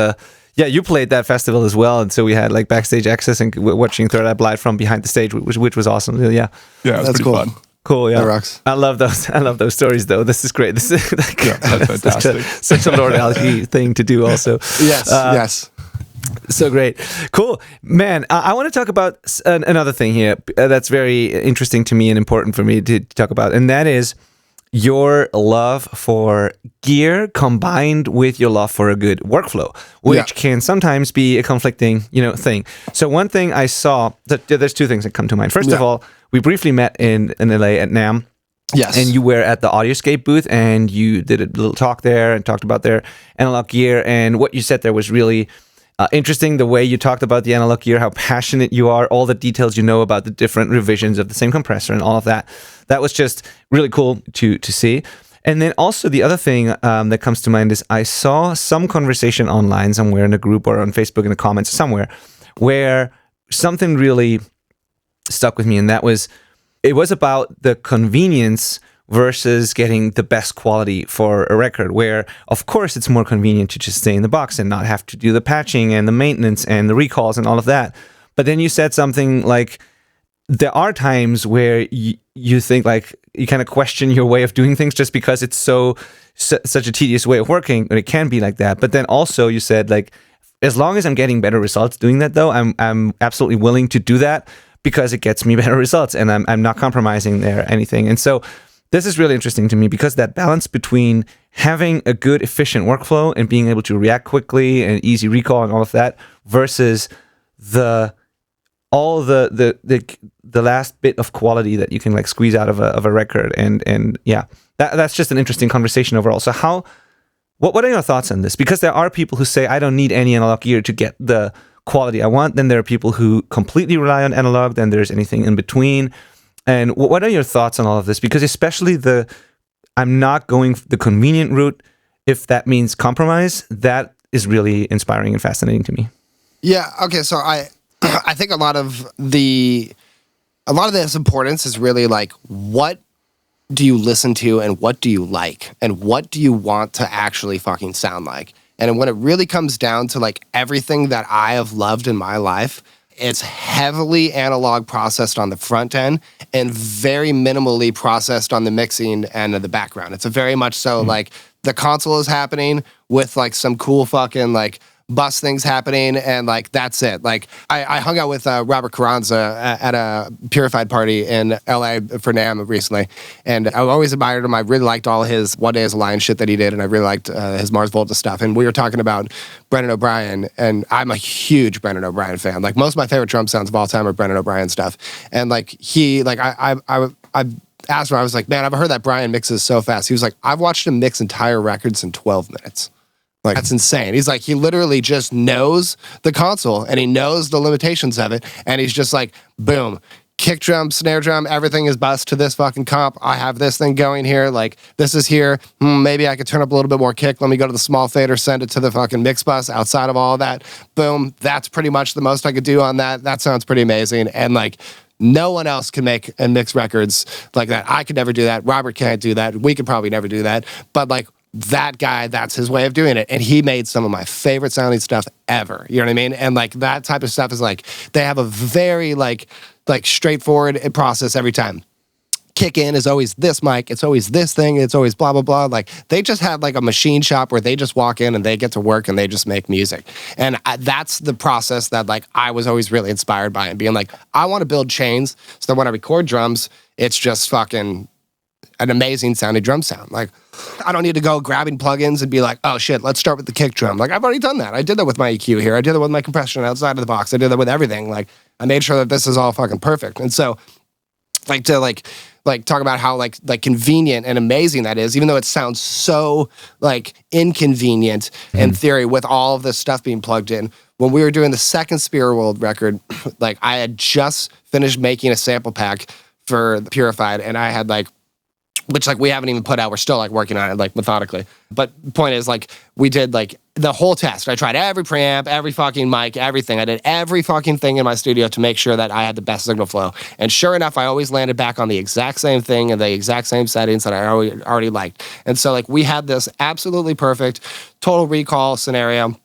[SPEAKER 3] you played that festival as well, and so we had like backstage access and watching Third Eye Blind from behind the stage, which was awesome. Yeah,
[SPEAKER 4] it was pretty fun.
[SPEAKER 3] Cool, yeah.
[SPEAKER 1] That rocks.
[SPEAKER 3] I love those stories though. This is great. This is like,
[SPEAKER 4] that's fantastic.
[SPEAKER 3] such a Lord Alki thing to do also.
[SPEAKER 1] Yes.
[SPEAKER 3] So great. Cool. Man, I want to talk about another thing here that's very interesting to me and important for me to talk about, and that is your love for gear combined with your love for a good workflow, which can sometimes be a conflicting, thing. So one thing I saw, there's two things that come to mind. First of all, we briefly met in LA at NAMM.
[SPEAKER 1] Yes.
[SPEAKER 3] And you were at the Audioscape booth and you did a little talk there and talked about their analog gear. And what you said there was really interesting, the way you talked about the analog gear, how passionate you are, all the details you know about the different revisions of the same compressor and all of that. That was just really cool to see. And then also the other thing that comes to mind is I saw some conversation online somewhere in a group or on Facebook in the comments somewhere where something really stuck with me, and that was, it was about the convenience versus getting the best quality for a record, where of course it's more convenient to just stay in the box and not have to do the patching and the maintenance and the recalls and all of that. But then you said something like, there are times where you think like, you kind of question your way of doing things just because it's such a tedious way of working, and it can be like that. But then also you said like, as long as I'm getting better results doing that though, I'm absolutely willing to do that because it gets me better results and I'm not compromising there or anything. And so this is really interesting to me because that balance between having a good, efficient workflow and being able to react quickly and easy recall and all of that versus the last bit of quality that you can like squeeze out of a record. And yeah, that's just an interesting conversation overall. So what are your thoughts on this? Because there are people who say, I don't need any analog gear to get the quality I want. Then there are people who completely rely on analog. Then there's anything in between. And what are your thoughts on all of this? Because especially I'm not going the convenient route, if that means compromise, that is really inspiring and fascinating to me.
[SPEAKER 1] Yeah. Okay. So I think a lot of this importance is really like, what do you listen to and what do you like and what do you want to actually fucking sound like? And when it really comes down to like everything that I have loved in my life, it's heavily analog processed on the front end and very minimally processed on the mixing and the background. It's a very much so like the console is happening with like some cool fucking like bus things happening and like that's it. Like I hung out with Robert Carranza at a Purified party in LA for NAMM recently, and I've always admired him. I really liked all his One Day as a Lion shit that he did, and I really liked his Mars Volta stuff. And we were talking about Brendan O'Brien, and I'm a huge Brendan O'Brien fan. Like most of my favorite drum sounds of all time are Brendan O'Brien stuff. And like I asked him, I was like, man, I've heard that Brian mixes so fast. He was like, I've watched him mix entire records in 12 minutes. Like, that's insane. He's like, he literally just knows the console and he knows the limitations of it. And he's just like, boom, kick drum, snare drum, everything is bussed to this fucking comp. I have this thing going here. Like, this is here. Maybe I could turn up a little bit more kick. Let me go to the small fader, send it to the fucking mix bus outside of all of that. Boom. That's pretty much the most I could do on that. That sounds pretty amazing. And like, no one else can make and mix records like that. I could never do that. Robert can't do that. We could probably never do that. But like, that guy, that's his way of doing it. And he made some of my favorite sounding stuff ever. You know what I mean? And like that type of stuff is like, they have a very like straightforward process every time. Kick in is always this mic. It's always this thing. It's always blah, blah, blah. Like they just have like a machine shop where they just walk in and they get to work and they just make music. And that's the process that like I was always really inspired by, and being like, I want to build chains so that when I record drums, it's just fucking an amazing sounding drum sound. Like I don't need to go grabbing plugins and be like, oh shit, let's start with the kick drum. Like I've already done that. I did that with my EQ here. I did that with my compression outside of the box. I did that with everything. Like I made sure that this is all fucking perfect. And so like to like talk about how like convenient and amazing that is, even though it sounds so like inconvenient in theory with all of this stuff being plugged in. When we were doing the second Spirit World record, like I had just finished making a sample pack for the Purified, and I had like, which like we haven't even put out. We're still like working on it like methodically. But the point is like we did like the whole test. I tried every preamp, every fucking mic, everything. I did every fucking thing in my studio to make sure that I had the best signal flow. And sure enough, I always landed back on the exact same thing and the exact same settings that I already liked. And so like we had this absolutely perfect total recall scenario.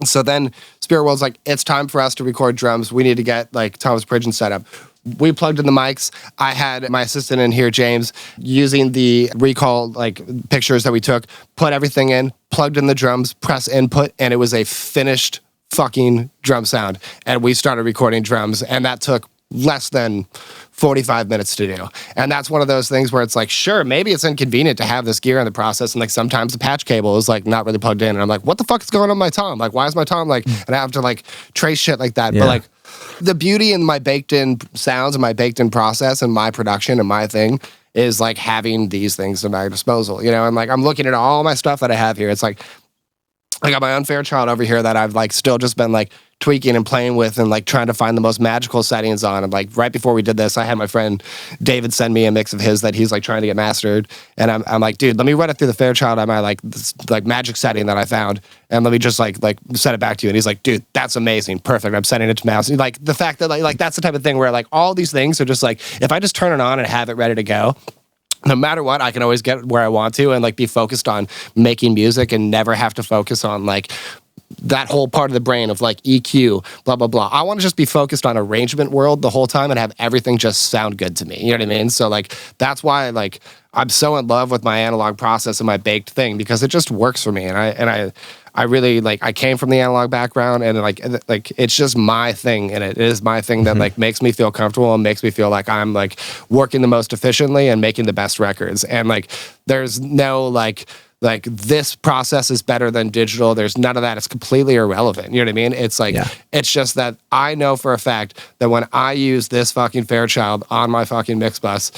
[SPEAKER 1] So then Spirit World's like, it's time for us to record drums. We need to get like Thomas Pridgeon set up. We plugged in the mics. I had my assistant in here, James, using the recall like pictures that we took, put everything in, plugged in the drums, press input, and it was a finished fucking drum sound. And we started recording drums, and that took less than 45 minutes to do. And that's one of those things where it's like, sure, maybe it's inconvenient to have this gear in the process. And like sometimes the patch cable is like not really plugged in. And I'm like, what the fuck is going on with my tom? Like, why is my tom like, and I have to like trace shit like that. Yeah. But like the beauty in my baked in sounds and my baked in process and my production and my thing is like having these things at my disposal, you know? And like, I'm looking at all my stuff that I have here. It's like, I got my Unfair Child over here that I've like still just been like tweaking and playing with and like trying to find the most magical settings on. And like right before we did this, I had my friend David send me a mix of his that he's like trying to get mastered. And I'm like, dude, let me run it through the Fairchild on my like this, like magic setting that I found, and let me just like send it back to you. And he's like, dude, that's amazing, perfect. I'm sending it to Mouse. Like the fact that like that's the type of thing where like all these things are just like if I just turn it on and have it ready to go. No matter what, I can always get where I want to and like be focused on making music and never have to focus on like that whole part of the brain of like EQ, blah, blah, blah. I want to just be focused on arrangement world the whole time and have everything just sound good to me. You know what I mean? So like, that's why like I'm so in love with my analog process and my baked thing because it just works for me. And I really like, I came from the analog background and like it's just my thing. And it is my thing that like makes me feel comfortable and makes me feel like I'm like working the most efficiently and making the best records. And like, there's no like this process is better than digital. There's none of that. It's completely irrelevant. You know what I mean? It's like, It's just that I know for a fact that when I use this fucking Fairchild on my fucking mix bus,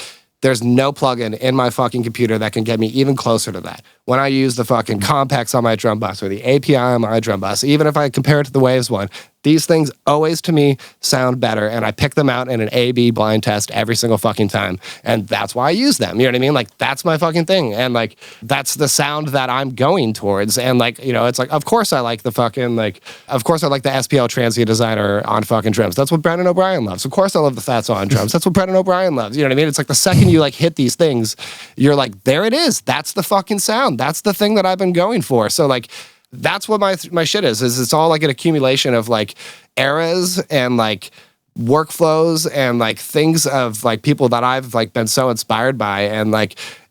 [SPEAKER 1] there's no plugin in my fucking computer that can get me even closer to that. When I use the fucking Compex on my drum bus or the API on my drum bus, even if I compare it to the Waves one, these things always to me sound better, and I pick them out in an A/B blind test every single fucking time, and that's why I use them. You know what I mean? Like that's my fucking thing, and like that's the sound that I'm going towards. And like you know, it's like of course I like the fucking like of course I like the SPL Transient Designer on fucking drums. That's what Brendan O'Brien loves. Of course I love the Fats on drums. That's what Brendan O'Brien loves. You know what I mean? It's like the second you like hit these things, you're like there it is. That's the fucking sound. That's the thing that I've been going for. So like. That's what my shit is it's all like an accumulation of like eras and like workflows and like things of like people that I've like been so inspired by and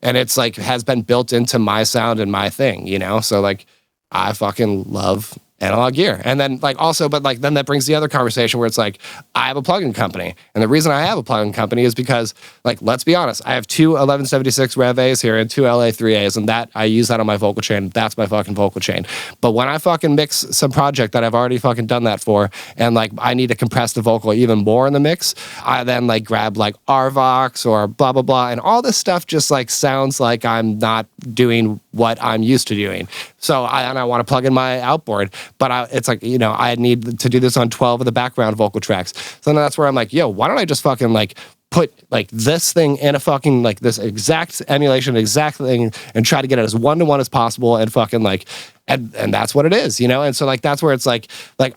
[SPEAKER 1] it's like has been built into my sound and my thing, you know? So like I fucking love analog gear. And then like also, but like then that brings the other conversation where it's like I have a plugin company. And the reason I have a plugin company is because like, let's be honest, I have two 1176 Rev A's here and two LA 3A's and that I use that on my vocal chain. That's my fucking vocal chain. But when I fucking mix some project that I've already fucking done that for and like I need to compress the vocal even more in the mix, I then like grab like RVox or blah, blah, blah. And all this stuff just like sounds like I'm not doing what I'm used to doing. So I want to plug in my outboard, but it's like, you know, I need to do this on 12 of the background vocal tracks. So then that's where I'm like, yo, why don't I just fucking like put like this thing in a fucking like this exact emulation, exact thing, and try to get it as one-to-one as possible and fucking like, and that's what it is, you know? And so like, that's where it's like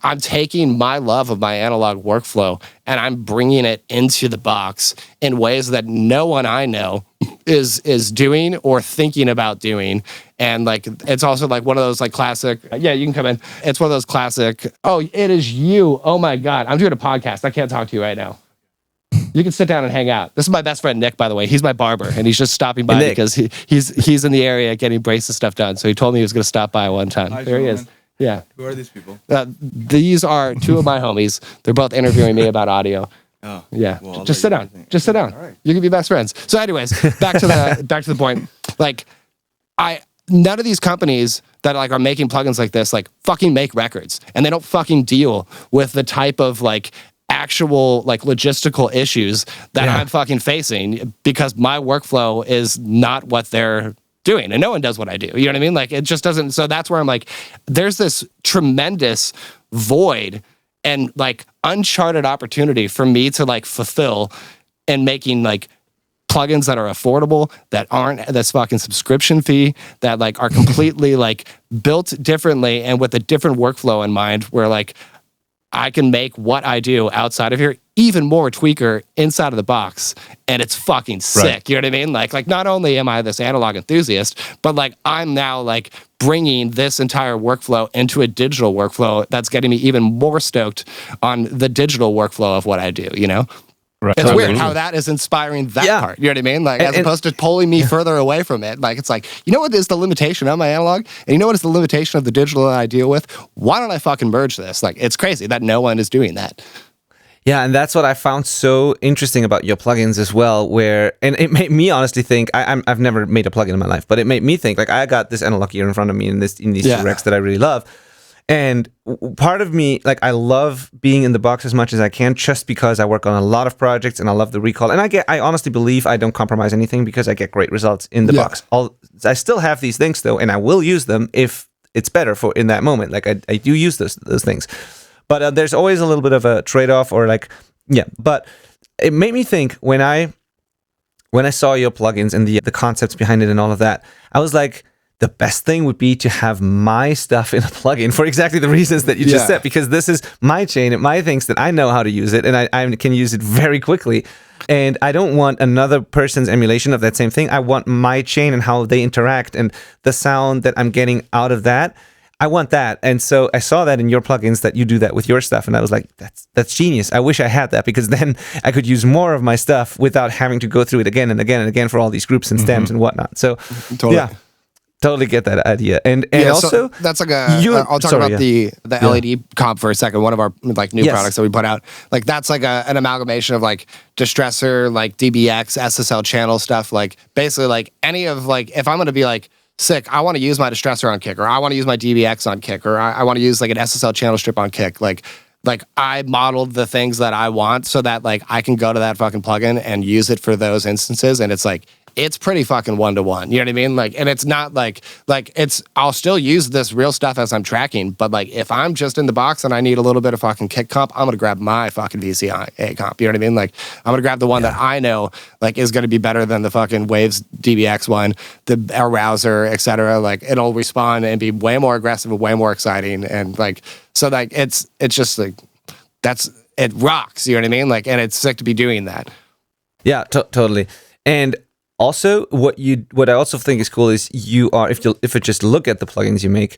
[SPEAKER 1] I'm taking my love of my analog workflow and I'm bringing it into the box in ways that no one I know is doing or thinking about doing. And like, it's also like one of those like classic, yeah, you can come in. It's one of those classic, oh, it is you. Oh my God. I'm doing a podcast. I can't talk to you right now. You can sit down and hang out. This is my best friend, Nick, by the way. He's my barber, and he's just stopping by because he's in the area getting braces stuff done. So he told me he was going to stop by one time. Hi, there he is. Yeah.
[SPEAKER 5] Who are these people?
[SPEAKER 1] These are two of my homies. They're both interviewing me about audio.
[SPEAKER 5] Oh.
[SPEAKER 1] Yeah. Well, just sit down. Just sit down. All right. You can be best friends. So anyways, back to the point. Like, none of these companies that like are making plugins like this like fucking make records, and they don't fucking deal with the type of like actual like logistical issues that I'm fucking facing, because my workflow is not what they're doing, and no one does what I do. You know what I mean? Like it just doesn't. So that's where I'm like, there's this tremendous void and like uncharted opportunity for me to like fulfill in making like plugins that are affordable, that aren't this fucking subscription fee, that like are completely like built differently and with a different workflow in mind, where like I can make what I do outside of here even more tweaker inside of the box, and it's fucking sick. Right. You know what I mean? Like not only am I this analog enthusiast, but like I'm now like bringing this entire workflow into a digital workflow that's getting me even more stoked on the digital workflow of what I do, you know?
[SPEAKER 4] Right.
[SPEAKER 1] It's weird how that is inspiring that part. You know what I mean? Like, as opposed to pulling me further away from it. Like, it's like, you know what is the limitation of my analog? And you know what is the limitation of the digital that I deal with? Why don't I fucking merge this? Like, it's crazy that no one is doing that.
[SPEAKER 3] Yeah, and that's what I found so interesting about your plugins as well, and it made me honestly think, I've never made a plugin in my life, but it made me think, like, I got this analog here in front of me in these two Recs that I really love. And part of me, like, I love being in the box as much as I can, just because I work on a lot of projects and I love the recall. And I honestly believe I don't compromise anything, because I get great results in the box. I still have these things though, and I will use them if it's better for in that moment. Like I do use those things, but there's always a little bit of a trade-off, or like, But it made me think when I saw your plugins and the concepts behind it and all of that, I was like, the best thing would be to have my stuff in a plugin for exactly the reasons that you just said, because this is my chain and my things that I know how to use it, and I can use it very quickly. And I don't want another person's emulation of that same thing. I want my chain and how they interact and the sound that I'm getting out of that. I want that. And so I saw that in your plugins, that you do that with your stuff. And I was like, that's genius. I wish I had that, because then I could use more of my stuff without having to go through it again and again and again for all these groups and stems and whatnot. So totally get that idea. And also,
[SPEAKER 1] so that's like I'll talk about the LED comp for a second. One of our like new products that we put out, like that's like an amalgamation of like distressor, like DBX, SSL channel stuff. Like basically like any of like, if I'm going to be like, sick, I want to use my distressor on kick, or I want to use my DBX on kick, or I want to use like an SSL channel strip on kick. Like I modeled the things that I want so that like I can go to that fucking plugin and use it for those instances. And it's like, it's pretty fucking one-to-one. You know what I mean? Like, and it's not like it's, I'll still use this real stuff as I'm tracking, but like if I'm just in the box and I need a little bit of fucking kick comp, I'm going to grab my fucking VCA comp. You know what I mean? Like I'm going to grab the one that I know like is going to be better than the fucking Waves DBX one, the Arouser, etc. Like it'll respond and be way more aggressive and way more exciting. And like, so like it's just like, it rocks. You know what I mean? Like, and it's sick to be doing that.
[SPEAKER 3] Yeah, totally. And also, what I also think is cool is if you just look at the plugins you make,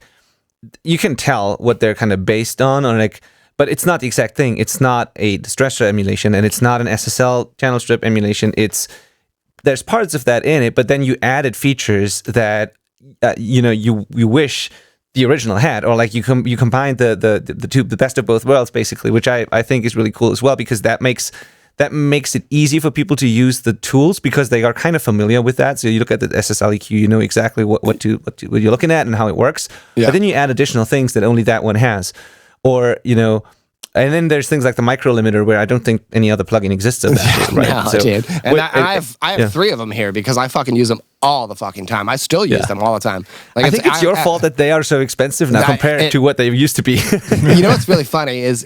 [SPEAKER 3] you can tell what they're kind of based on, or like, but it's not the exact thing. It's not a distressor emulation, and it's not an SSL channel strip emulation. There's parts of that in it, but then you added features that you wish the original had, or like you combined the best of both worlds, basically, which I think is really cool as well, because that makes it easy for people to use the tools, because they are kind of familiar with that. So you look at the SSL EQ, you know exactly what you're looking at and how it works. Yeah. But then you add additional things that only that one has, or and then there's things like the micro limiter, where I don't think any other plugin exists of that. Right?
[SPEAKER 1] No,
[SPEAKER 3] so,
[SPEAKER 1] dude. And I have 3 of them here, because I fucking use them all the fucking time. I still use them all the time. Like
[SPEAKER 3] I think it's your fault that they are so expensive now compared to what they used to be.
[SPEAKER 1] You know what's really funny is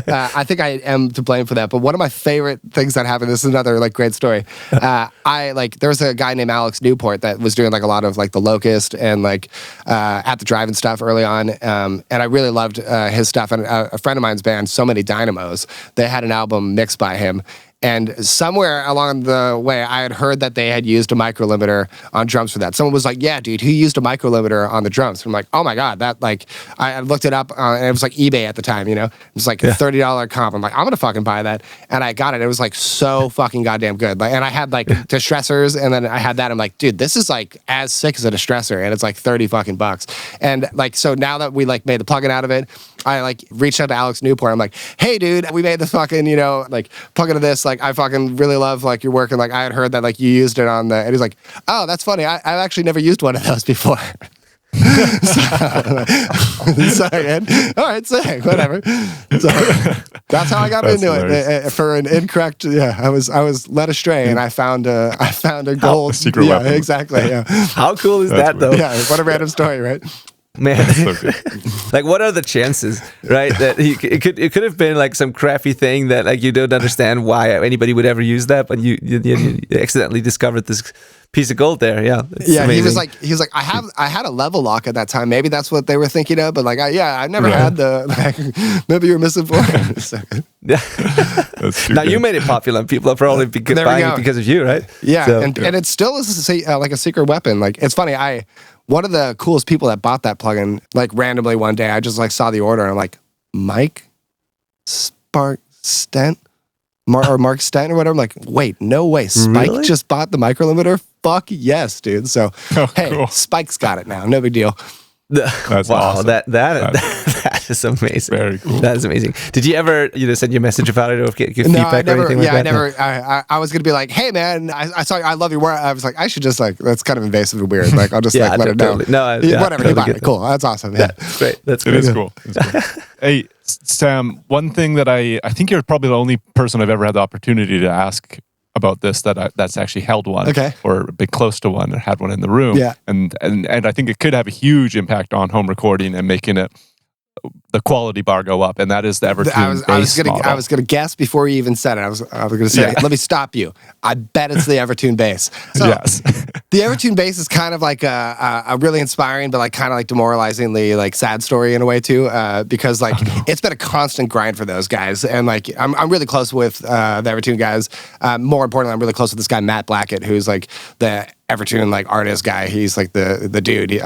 [SPEAKER 1] I think I am to blame for that. But one of my favorite things that happened, this is another like great story. There was a guy named Alex Newport that was doing like a lot of like the Locust and like at the drive and stuff early on. And I really loved his stuff. And a friend of mine's band, So Many Dynamos, they had an album mixed by him. And somewhere along the way, I had heard that they had used a micro limiter on drums for that. Someone was like, yeah, dude, who used a micro limiter on the drums? And I'm like, oh my God, that like, I looked it up and it was like eBay at the time, It was like a $30 comp. I'm like, I'm going to fucking buy that. And I got it. It was like so fucking goddamn good. Like, and I had like distressors, and then I had that. I'm like, dude, this is like as sick as a distressor, and it's like 30 fucking bucks. And like, so now that we like made the plugin out of it, I like reached out to Alex Newport. I'm like, hey dude, we made this fucking, like plugin of this, like, like, I fucking really love like your work, and like I had heard that like you used it on the, and he's like, oh, that's funny. I've actually never used one of those before. All right, sick, whatever. So that's how I got into it. For an incorrect, I was led astray, and I found a gold
[SPEAKER 4] secret weapon.
[SPEAKER 1] Exactly. Yeah.
[SPEAKER 3] How cool is that, though?
[SPEAKER 1] Yeah, what a random story, right?
[SPEAKER 3] Man, like what are the chances, right? That it could have been like some crappy thing that like you don't understand why anybody would ever use that, but you accidentally discovered this piece of gold there. Yeah,
[SPEAKER 1] yeah.
[SPEAKER 3] amazing.
[SPEAKER 1] He was like, I had a level lock at that time. Maybe that's what they were thinking of, but like, I never had the. Like, maybe you're misinformed. So.
[SPEAKER 3] Yeah. Now you made it popular, and people are probably buying it because of you, right?
[SPEAKER 1] Yeah, so, and it still is like a secret weapon. Like it's funny, one of the coolest people that bought that plugin, like randomly one day, I just like saw the order and I'm like, Mike Stent? Or Mark Stent or whatever. I'm like, wait, no way. Spike just bought the micro limiter? Fuck yes, dude. So, cool. Spike's got it now. No big deal.
[SPEAKER 4] That's
[SPEAKER 3] wow,
[SPEAKER 4] awesome.
[SPEAKER 3] That is amazing.
[SPEAKER 4] Very cool.
[SPEAKER 3] That is amazing. Did you ever send you a message about it or give feedback or anything like that?
[SPEAKER 1] I never. I was gonna be like, hey man, I saw. I love your work. I was like, I should just like, that's kind of invasive and weird. Like, I'll just like let it know.
[SPEAKER 3] No,
[SPEAKER 1] whatever.
[SPEAKER 3] Totally
[SPEAKER 1] you bought it. Cool. That's awesome. Yeah,
[SPEAKER 3] that's great. That's
[SPEAKER 4] great. It is cool. Hey, Sam. One thing that I think you're probably the only person I've ever had the opportunity to ask about this that's actually held one, or been close to one, or had one in the room.
[SPEAKER 1] Yeah,
[SPEAKER 4] and I think it could have a huge impact on home recording and making it the quality bar go up, and that is the Evertune Bass model.
[SPEAKER 1] I was gonna guess before you even said it. I was gonna say, let me stop you. I bet it's the Evertune Bass. So,
[SPEAKER 4] yes,
[SPEAKER 1] the Evertune Bass is kind of like a really inspiring, but like kind of like demoralizingly like sad story in a way too, because like it's been a constant grind for those guys, and like I'm really close with the Evertune guys. More importantly, I'm really close with this guy Matt Blackett, who's like the Evertune like artist guy. He's like the dude.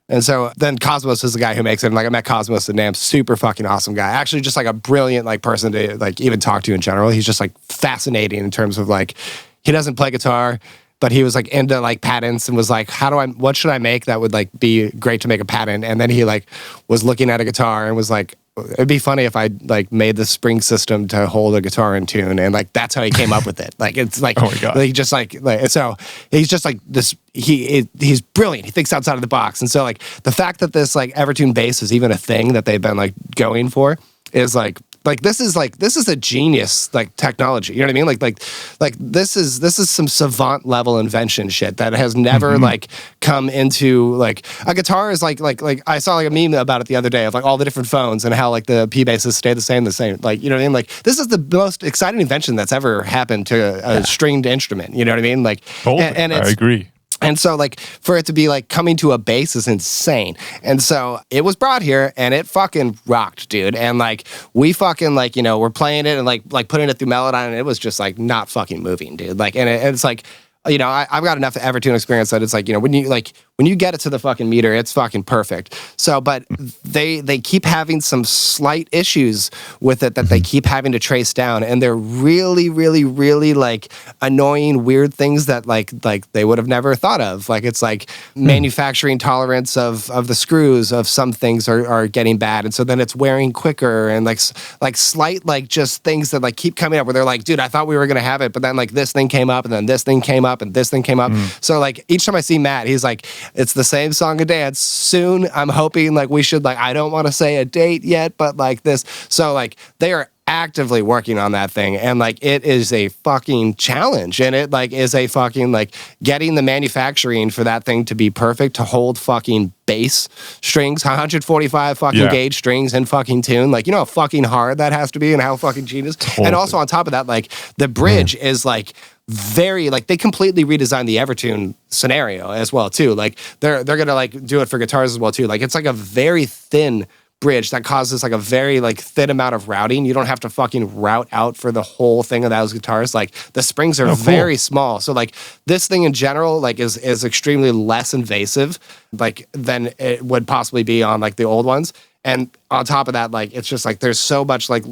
[SPEAKER 1] And so then Cosmos is the guy who makes it. And like I met Cosmos, the damn super fucking awesome guy. Actually, just like a brilliant like person to like even talk to in general. He's just like fascinating in terms of like, he doesn't play guitar, but he was like into like patents and was like, what should I make that would like be great to make a patent? And then he like was looking at a guitar and was like, it'd be funny if I like made the spring system to hold a guitar in tune, and like that's how he came up with it. Like it's like,
[SPEAKER 4] oh my God.
[SPEAKER 1] Like just like so he's just like this. He's brilliant. He thinks outside of the box, and so like the fact that this like Evertune Bass is even a thing that they've been like going for is like this is a genius like technology. You know what I mean? Like this is some savant level invention shit that has never like come into like a guitar is like I saw like a meme about it the other day of like all the different phones and how like the P basses stay the same. Like, you know what I mean? Like this is the most exciting invention that's ever happened to a stringed instrument. You know what I mean? Like, and
[SPEAKER 4] I agree.
[SPEAKER 1] And so, like, for it to be, like, coming to a bass is insane. And so, it was brought here, and it fucking rocked, dude. And, like, we fucking, like, you know, we're playing it and, like putting it through Melodyne, and it was just, like, not fucking moving, dude. Like, and it's, like, you know, I've got enough Evertune experience that it's, like, you know, when you get it to the fucking meter, it's fucking perfect. So, but they keep having some slight issues with it that they keep having to trace down, and they're really, really, really like annoying, weird things that like they would have never thought of. Like it's like manufacturing tolerance of the screws of some things are getting bad, and so then it's wearing quicker, and like slight like just things that like keep coming up where they're like, dude, I thought we were gonna have it, but then like this thing came up, and then this thing came up, and this thing came up. So like each time I see Matt, he's like, it's the same song and dance. Soon, I'm hoping like we should like, I don't want to say a date yet, but like this. So like they are actively working on that thing, and like it is a fucking challenge, and it like is a fucking like getting the manufacturing for that thing to be perfect to hold fucking bass strings, 145 fucking gauge strings in fucking tune. Like, you know how fucking hard that has to be and how fucking genius. Totally. And also on top of that, like the bridge is like very like they completely redesigned the Evertune scenario as well too. Like they're gonna like do it for guitars as well too. Like it's like a very thin bridge that causes like a very like thin amount of routing. You don't have to fucking route out for the whole thing of those guitars. Like the springs are very small. So like this thing in general like is extremely less invasive like than it would possibly be on like the old ones. And on top of that, like it's just like there's so much like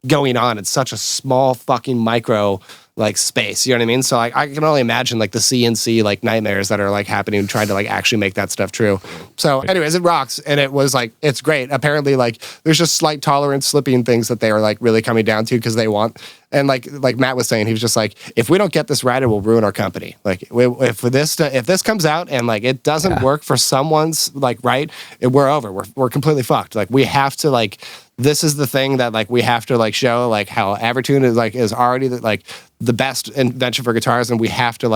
[SPEAKER 1] going on. It's such a small fucking micro like space, you know what I mean? So I can only imagine like the CNC like nightmares that are like happening trying to like actually make that stuff true. So anyways, it rocks, and it was like, it's great. Apparently like there's just slight tolerance slipping things that they are like really coming down to because they want And like Matt was saying, he was just like, if we don't get this right, it will ruin our company. Like if this comes out and like it doesn't work for someone's like right, we're over. We're completely fucked. Like we have to like, this is the thing that like we have to like show like how Evertune is already like the best invention for guitars, and we have to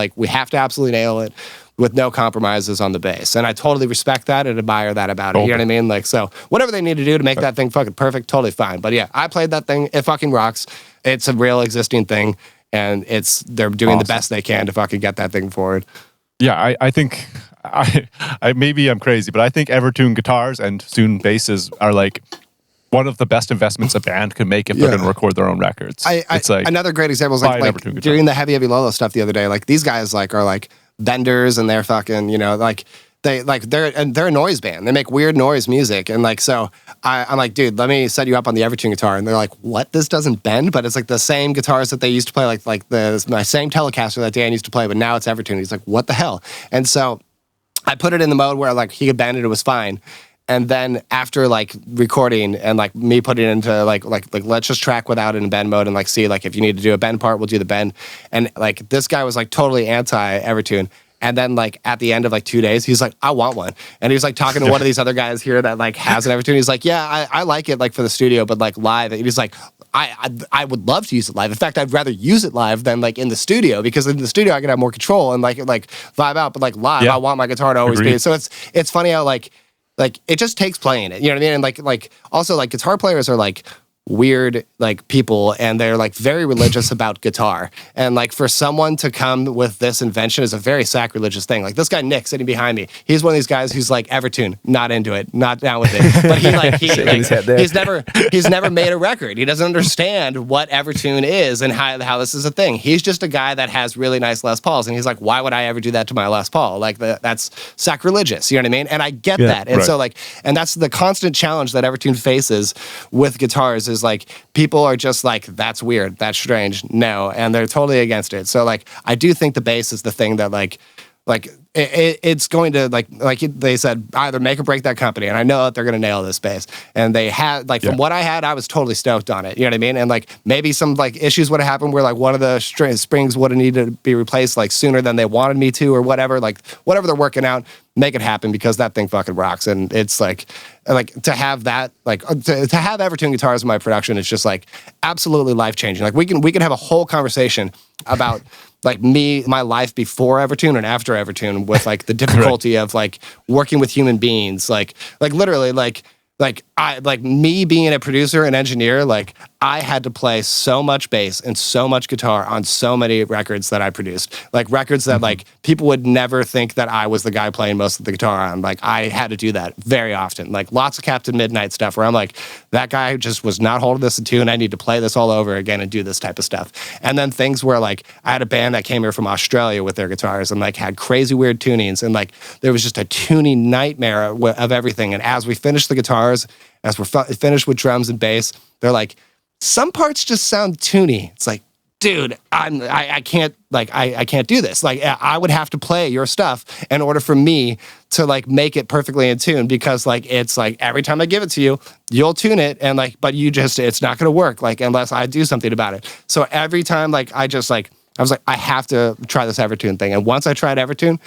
[SPEAKER 1] absolutely nail it with no compromises on the bass. And I totally respect that and admire that about it. You know what I mean? Like, so whatever they need to do to make that thing fucking perfect, totally fine. But yeah, I played that thing. It fucking rocks. It's a real existing thing, and they're doing the best they can to fucking get that thing forward.
[SPEAKER 4] Yeah, I think I maybe I'm crazy, but I think Evertune guitars and soon basses are like one of the best investments a band can make if they're going to record their own records. It's like
[SPEAKER 1] another great example is like during the Heavy Lolo stuff the other day. Like these guys like are like vendors, and they're fucking like they're a noise band. They make weird noise music, and like so I'm like, dude, let me set you up on the Evertune guitar, and they're like, what? This doesn't bend, but it's like the same guitars that they used to play, like my same Telecaster that Dan used to play, but now it's Evertune. He's like, what the hell? And so I put it in the mode where like he could bend it, it was fine. And then after like recording and like me putting it into like let's just track without it in bend mode and like see like if you need to do a bend part, we'll do the bend. And like this guy was like totally anti Evertune. And then like at the end of like 2 days, he's like, I want one. And he was like talking to one of these other guys here that like has an Evertune. He's like, yeah, I like it like for the studio, but like live. And he's like, I would love to use it live. In fact, I'd rather use it live than like in the studio, because in the studio I can have more control and like vibe out. But like live, I want my guitar to always be. So it's funny how like it just takes playing it. You know what I mean? And like also like guitar players are like weird like people, and they're like very religious about guitar, and like for someone to come with this invention is a very sacrilegious thing. Like this guy Nick sitting behind me, he's one of these guys who's like Evertune, not into it, not down with it, but he's never made a record. He doesn't understand what Evertune is and how this is a thing. He's just a guy that has really nice Les Pauls, and he's like, why would I ever do that to my Les Paul? Like that's sacrilegious, you know what I mean? And I get that. And so like, and that's the constant challenge that Evertune faces with guitars, is like people are just like, that's weird, that's strange, no, and they're totally against it. So like I do think the bass is the thing that like it's going to like they said, either make or break that company, and I know that they're going to nail this bass. And they had like from what I had, I was totally stoked on it, you know what I mean? And like maybe some like issues would have happened where like one of the springs would have needed to be replaced like sooner than they wanted me to, or whatever. Like whatever they're working out, make it happen, because that thing fucking rocks. And it's like to have that, like to have Evertune guitars in my production, it's just like absolutely life changing. Like we can have a whole conversation about like my life before Evertune and after Evertune, with like the difficulty of like working with human beings, like literally like me being a producer and engineer, like I had to play so much bass and so much guitar on so many records that I produced, like records that like people would never think that I was the guy playing most of the guitar on. Like I had to do that very often, like lots of Captain Midnight stuff where I'm like, that guy just was not holding this in tune. I need to play this all over again and do this type of stuff. And then things where like I had a band that came here from Australia with their guitars and like had crazy weird tunings, and like there was just a tuning nightmare of everything. And as we finished the guitars, as we're finished with drums and bass, they're like, some parts just sound toony. It's like, dude, I can't do this. Like I would have to play your stuff in order for me to like make it perfectly in tune, because like it's like every time I give it to you, you'll tune it, and like, but it's not going to work like unless I do something about it. So every time like I was like, I have to try this Evertune thing. And once I tried Evertune,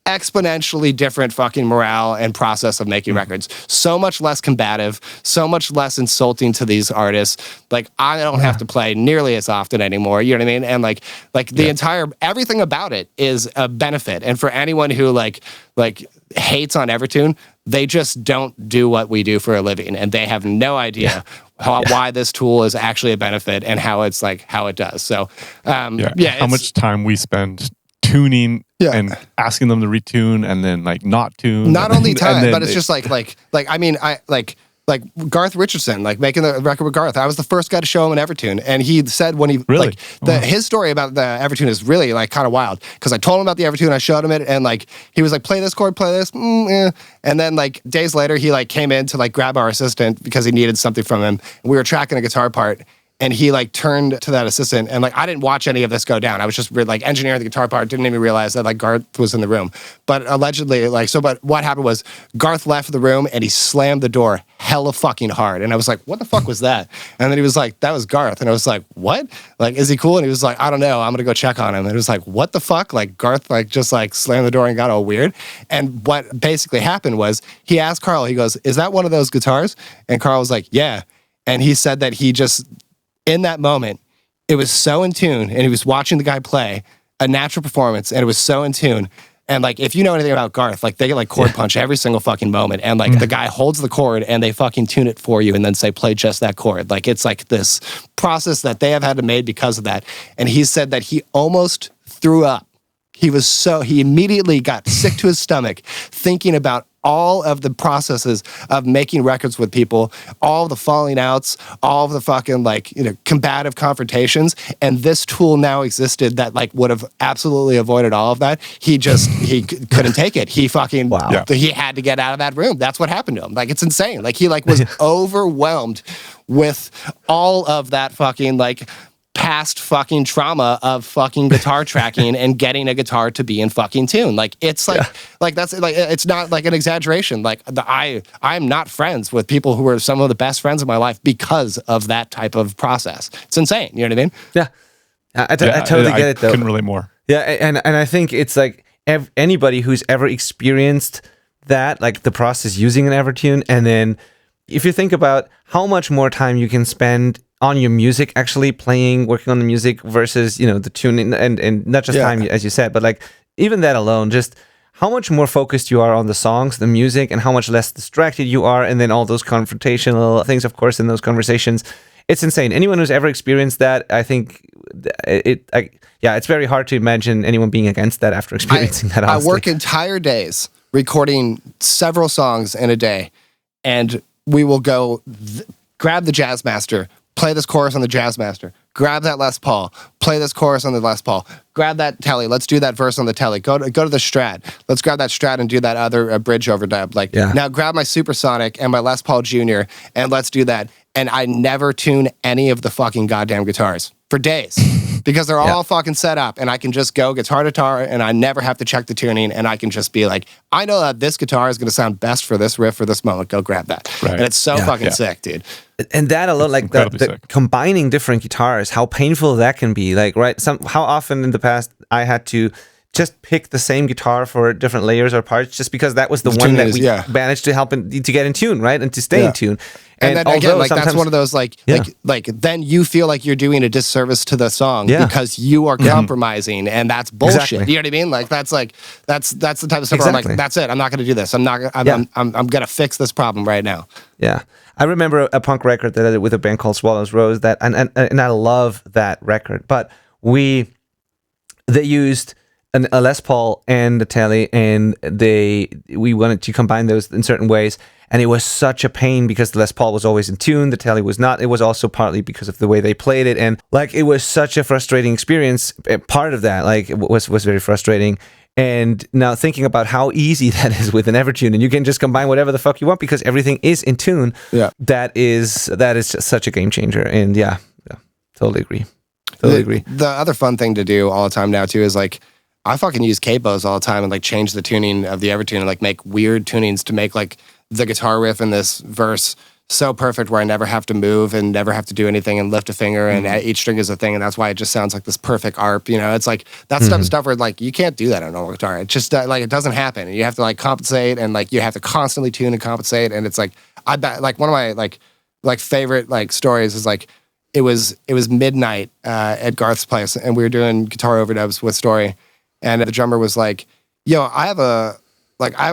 [SPEAKER 1] exponentially different fucking morale and process of making records. So much less combative, so much less insulting to these artists. Like I don't have to play nearly as often anymore. You know what I mean? And like the entire everything about it is a benefit. And for anyone who like hates on Evertune, they just don't do what we do for a living, and they have no idea why this tool is actually a benefit and how it's like how it does. So how
[SPEAKER 4] much time we spend tuning and asking them to retune and then like not tune.
[SPEAKER 1] Not only time, but it's just like I mean, I like Garth Richardson, like making the record with Garth. I was the first guy to show him an Evertune, and he said when he his story about the Evertune is really like kind of wild, because I told him about the Evertune, I showed him it, and like he was like, play this chord, play this, and then like days later he like came in to like grab our assistant because he needed something from him. And we were tracking a guitar part. And he like turned to that assistant, and like I didn't watch any of this go down. I was just like engineering the guitar part, didn't even realize that like Garth was in the room. But allegedly, but what happened was Garth left the room and he slammed the door hella fucking hard. And I was like, what the fuck was that? And then he was like, that was Garth. And I was like, what? Like, is he cool? And he was like, I don't know. I'm gonna go check on him. And it was like, what the fuck? Like Garth like just like slammed the door and got all weird. And what basically happened was he asked Carl, he goes, is that one of those guitars? And Carl was like, yeah. And he said that he just, in that moment, it was so in tune, and he was watching the guy play a natural performance, and it was so in tune. And like, if you know anything about Garth, like they get like chord punch every single fucking moment, and like the guy holds the chord and they fucking tune it for you, and then say play just that chord. Like it's like this process that they have had to make because of that. And he said that he almost threw up. He immediately got sick to his stomach thinking about all of the processes of making records with people, all of the falling outs, all of the fucking like, combative confrontations. And this tool now existed that like would have absolutely avoided all of that. He couldn't take it. He fucking, he had to get out of that room. That's what happened to him. Like, it's insane. Like he like was overwhelmed with all of that fucking like past fucking trauma of fucking guitar tracking and getting a guitar to be in fucking tune. Like it's like like that's like it's not like an exaggeration. Like I'm not friends with people who are some of the best friends of my life because of that type of process. It's insane. You know what I mean?
[SPEAKER 3] Yeah. I totally get it though.
[SPEAKER 4] Couldn't relate more.
[SPEAKER 3] Yeah, and I think it's like anybody who's ever experienced that, like the process using an Evertune, and then if you think about how much more time you can spend on your music, actually working on the music versus, the tuning and not just time, as you said, but like even that alone, just how much more focused you are on the songs, the music, and how much less distracted you are. And then all those confrontational things, of course, in those conversations. It's insane. Anyone who's ever experienced that, I think it's very hard to imagine anyone being against that after experiencing that. Honestly.
[SPEAKER 1] I work entire days recording several songs in a day, and we will go grab the Jazz Master, play this chorus on the Jazz Master, grab that Les Paul, play this chorus on the Les Paul, grab that Telly, let's do that verse on the Telly, go to the Strat, let's grab that Strat and do that other bridge overdub. Like, now grab my Supersonic and my Les Paul Jr. and let's do that. And I never tune any of the fucking goddamn guitars for days because they're all fucking set up, and I can just go guitar to guitar, and I never have to check the tuning, and I can just be like, I know that this guitar is going to sound best for this riff for this moment. Go grab that. Right. And it's so fucking sick, dude. And
[SPEAKER 3] that alone, like the combining different guitars, how painful that can be. Like, right? How often in the past I had to just pick the same guitar for different layers or parts, just because that was the one that we managed to help to get in tune, right, and to stay in tune.
[SPEAKER 1] And then again, like that's one of those like then you feel like you're doing a disservice to the song because you are compromising, and that's bullshit.
[SPEAKER 3] Exactly.
[SPEAKER 1] You know what I mean? Like that's the type of stuff where I'm like, that's it. I'm not going to do this. I'm going to fix this problem right now.
[SPEAKER 3] Yeah. I remember a punk record that I did with a band called Swallows Rose and I love that record, but they used a Les Paul and a Telly, and we wanted to combine those in certain ways, and it was such a pain because the Les Paul was always in tune, the Telly was not. It was also partly because of the way they played it, and like it was such a frustrating experience. Part of that, like, it was very frustrating. And now thinking about how easy that is with an Evertune, and you can just combine whatever the fuck you want because everything is in tune. Yeah, that is just such a game changer. And yeah, totally agree.
[SPEAKER 1] The other fun thing to do all the time now too is like, I fucking use capos all the time and like change the tuning of the Evertune and like make weird tunings to make like the guitar riff in this verse so perfect where I never have to move and never have to do anything and lift a finger and each string is a thing, and that's why it just sounds like this perfect arp. It's like that stuff where like you can't do that on a normal guitar. It just like it doesn't happen, and you have to like compensate, and like you have to constantly tune and compensate. And it's like I bet like one of my like favorite like stories is like it was midnight at Garth's place, and we were doing guitar overdubs with Story, and the drummer was like, "Yo, I have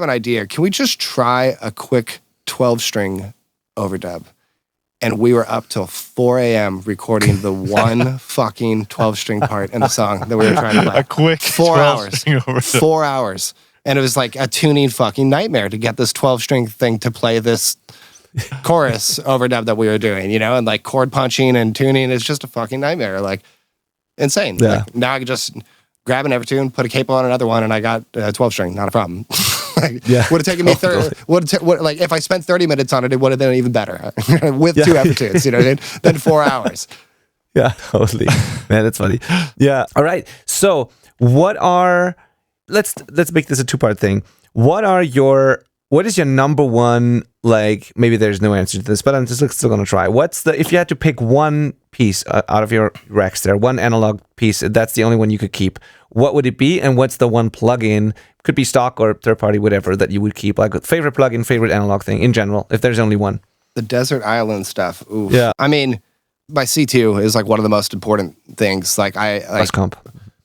[SPEAKER 1] an idea. Can we just try a quick 12-string overdub?" And we were up till 4 a.m. recording the one fucking 12-string part in the song that we were trying to play.
[SPEAKER 4] A quick
[SPEAKER 1] 4 hours. 4 hours. And it was like a tuning fucking nightmare to get this 12-string thing to play this chorus overdub that we were doing, and like chord punching and tuning is just a fucking nightmare. Like, insane. Yeah. Like, now I can just grab an Evertune, put a capo on another one, and I got a 12-string. Not a problem. Would have taken me 30. Like if I spent 30 minutes on it, it would have been even better with two Evertunes. Then 4 hours.
[SPEAKER 3] Yeah, totally. Man, that's funny. Yeah. All right. So let's make this a two-part thing. What is your number one, like, maybe there's no answer to this, but I'm just still going to try. If you had to pick one piece out of your racks there, one analog piece, that's the only one you could keep, what would it be? And what's the one plugin, could be stock or third party, whatever, that you would keep? Like, favorite plugin, favorite analog thing in general, if there's only one.
[SPEAKER 1] The Desert Island stuff. Oof.
[SPEAKER 3] Yeah.
[SPEAKER 1] I mean, my C2 is like one of the most important things. Like
[SPEAKER 3] Bus comp.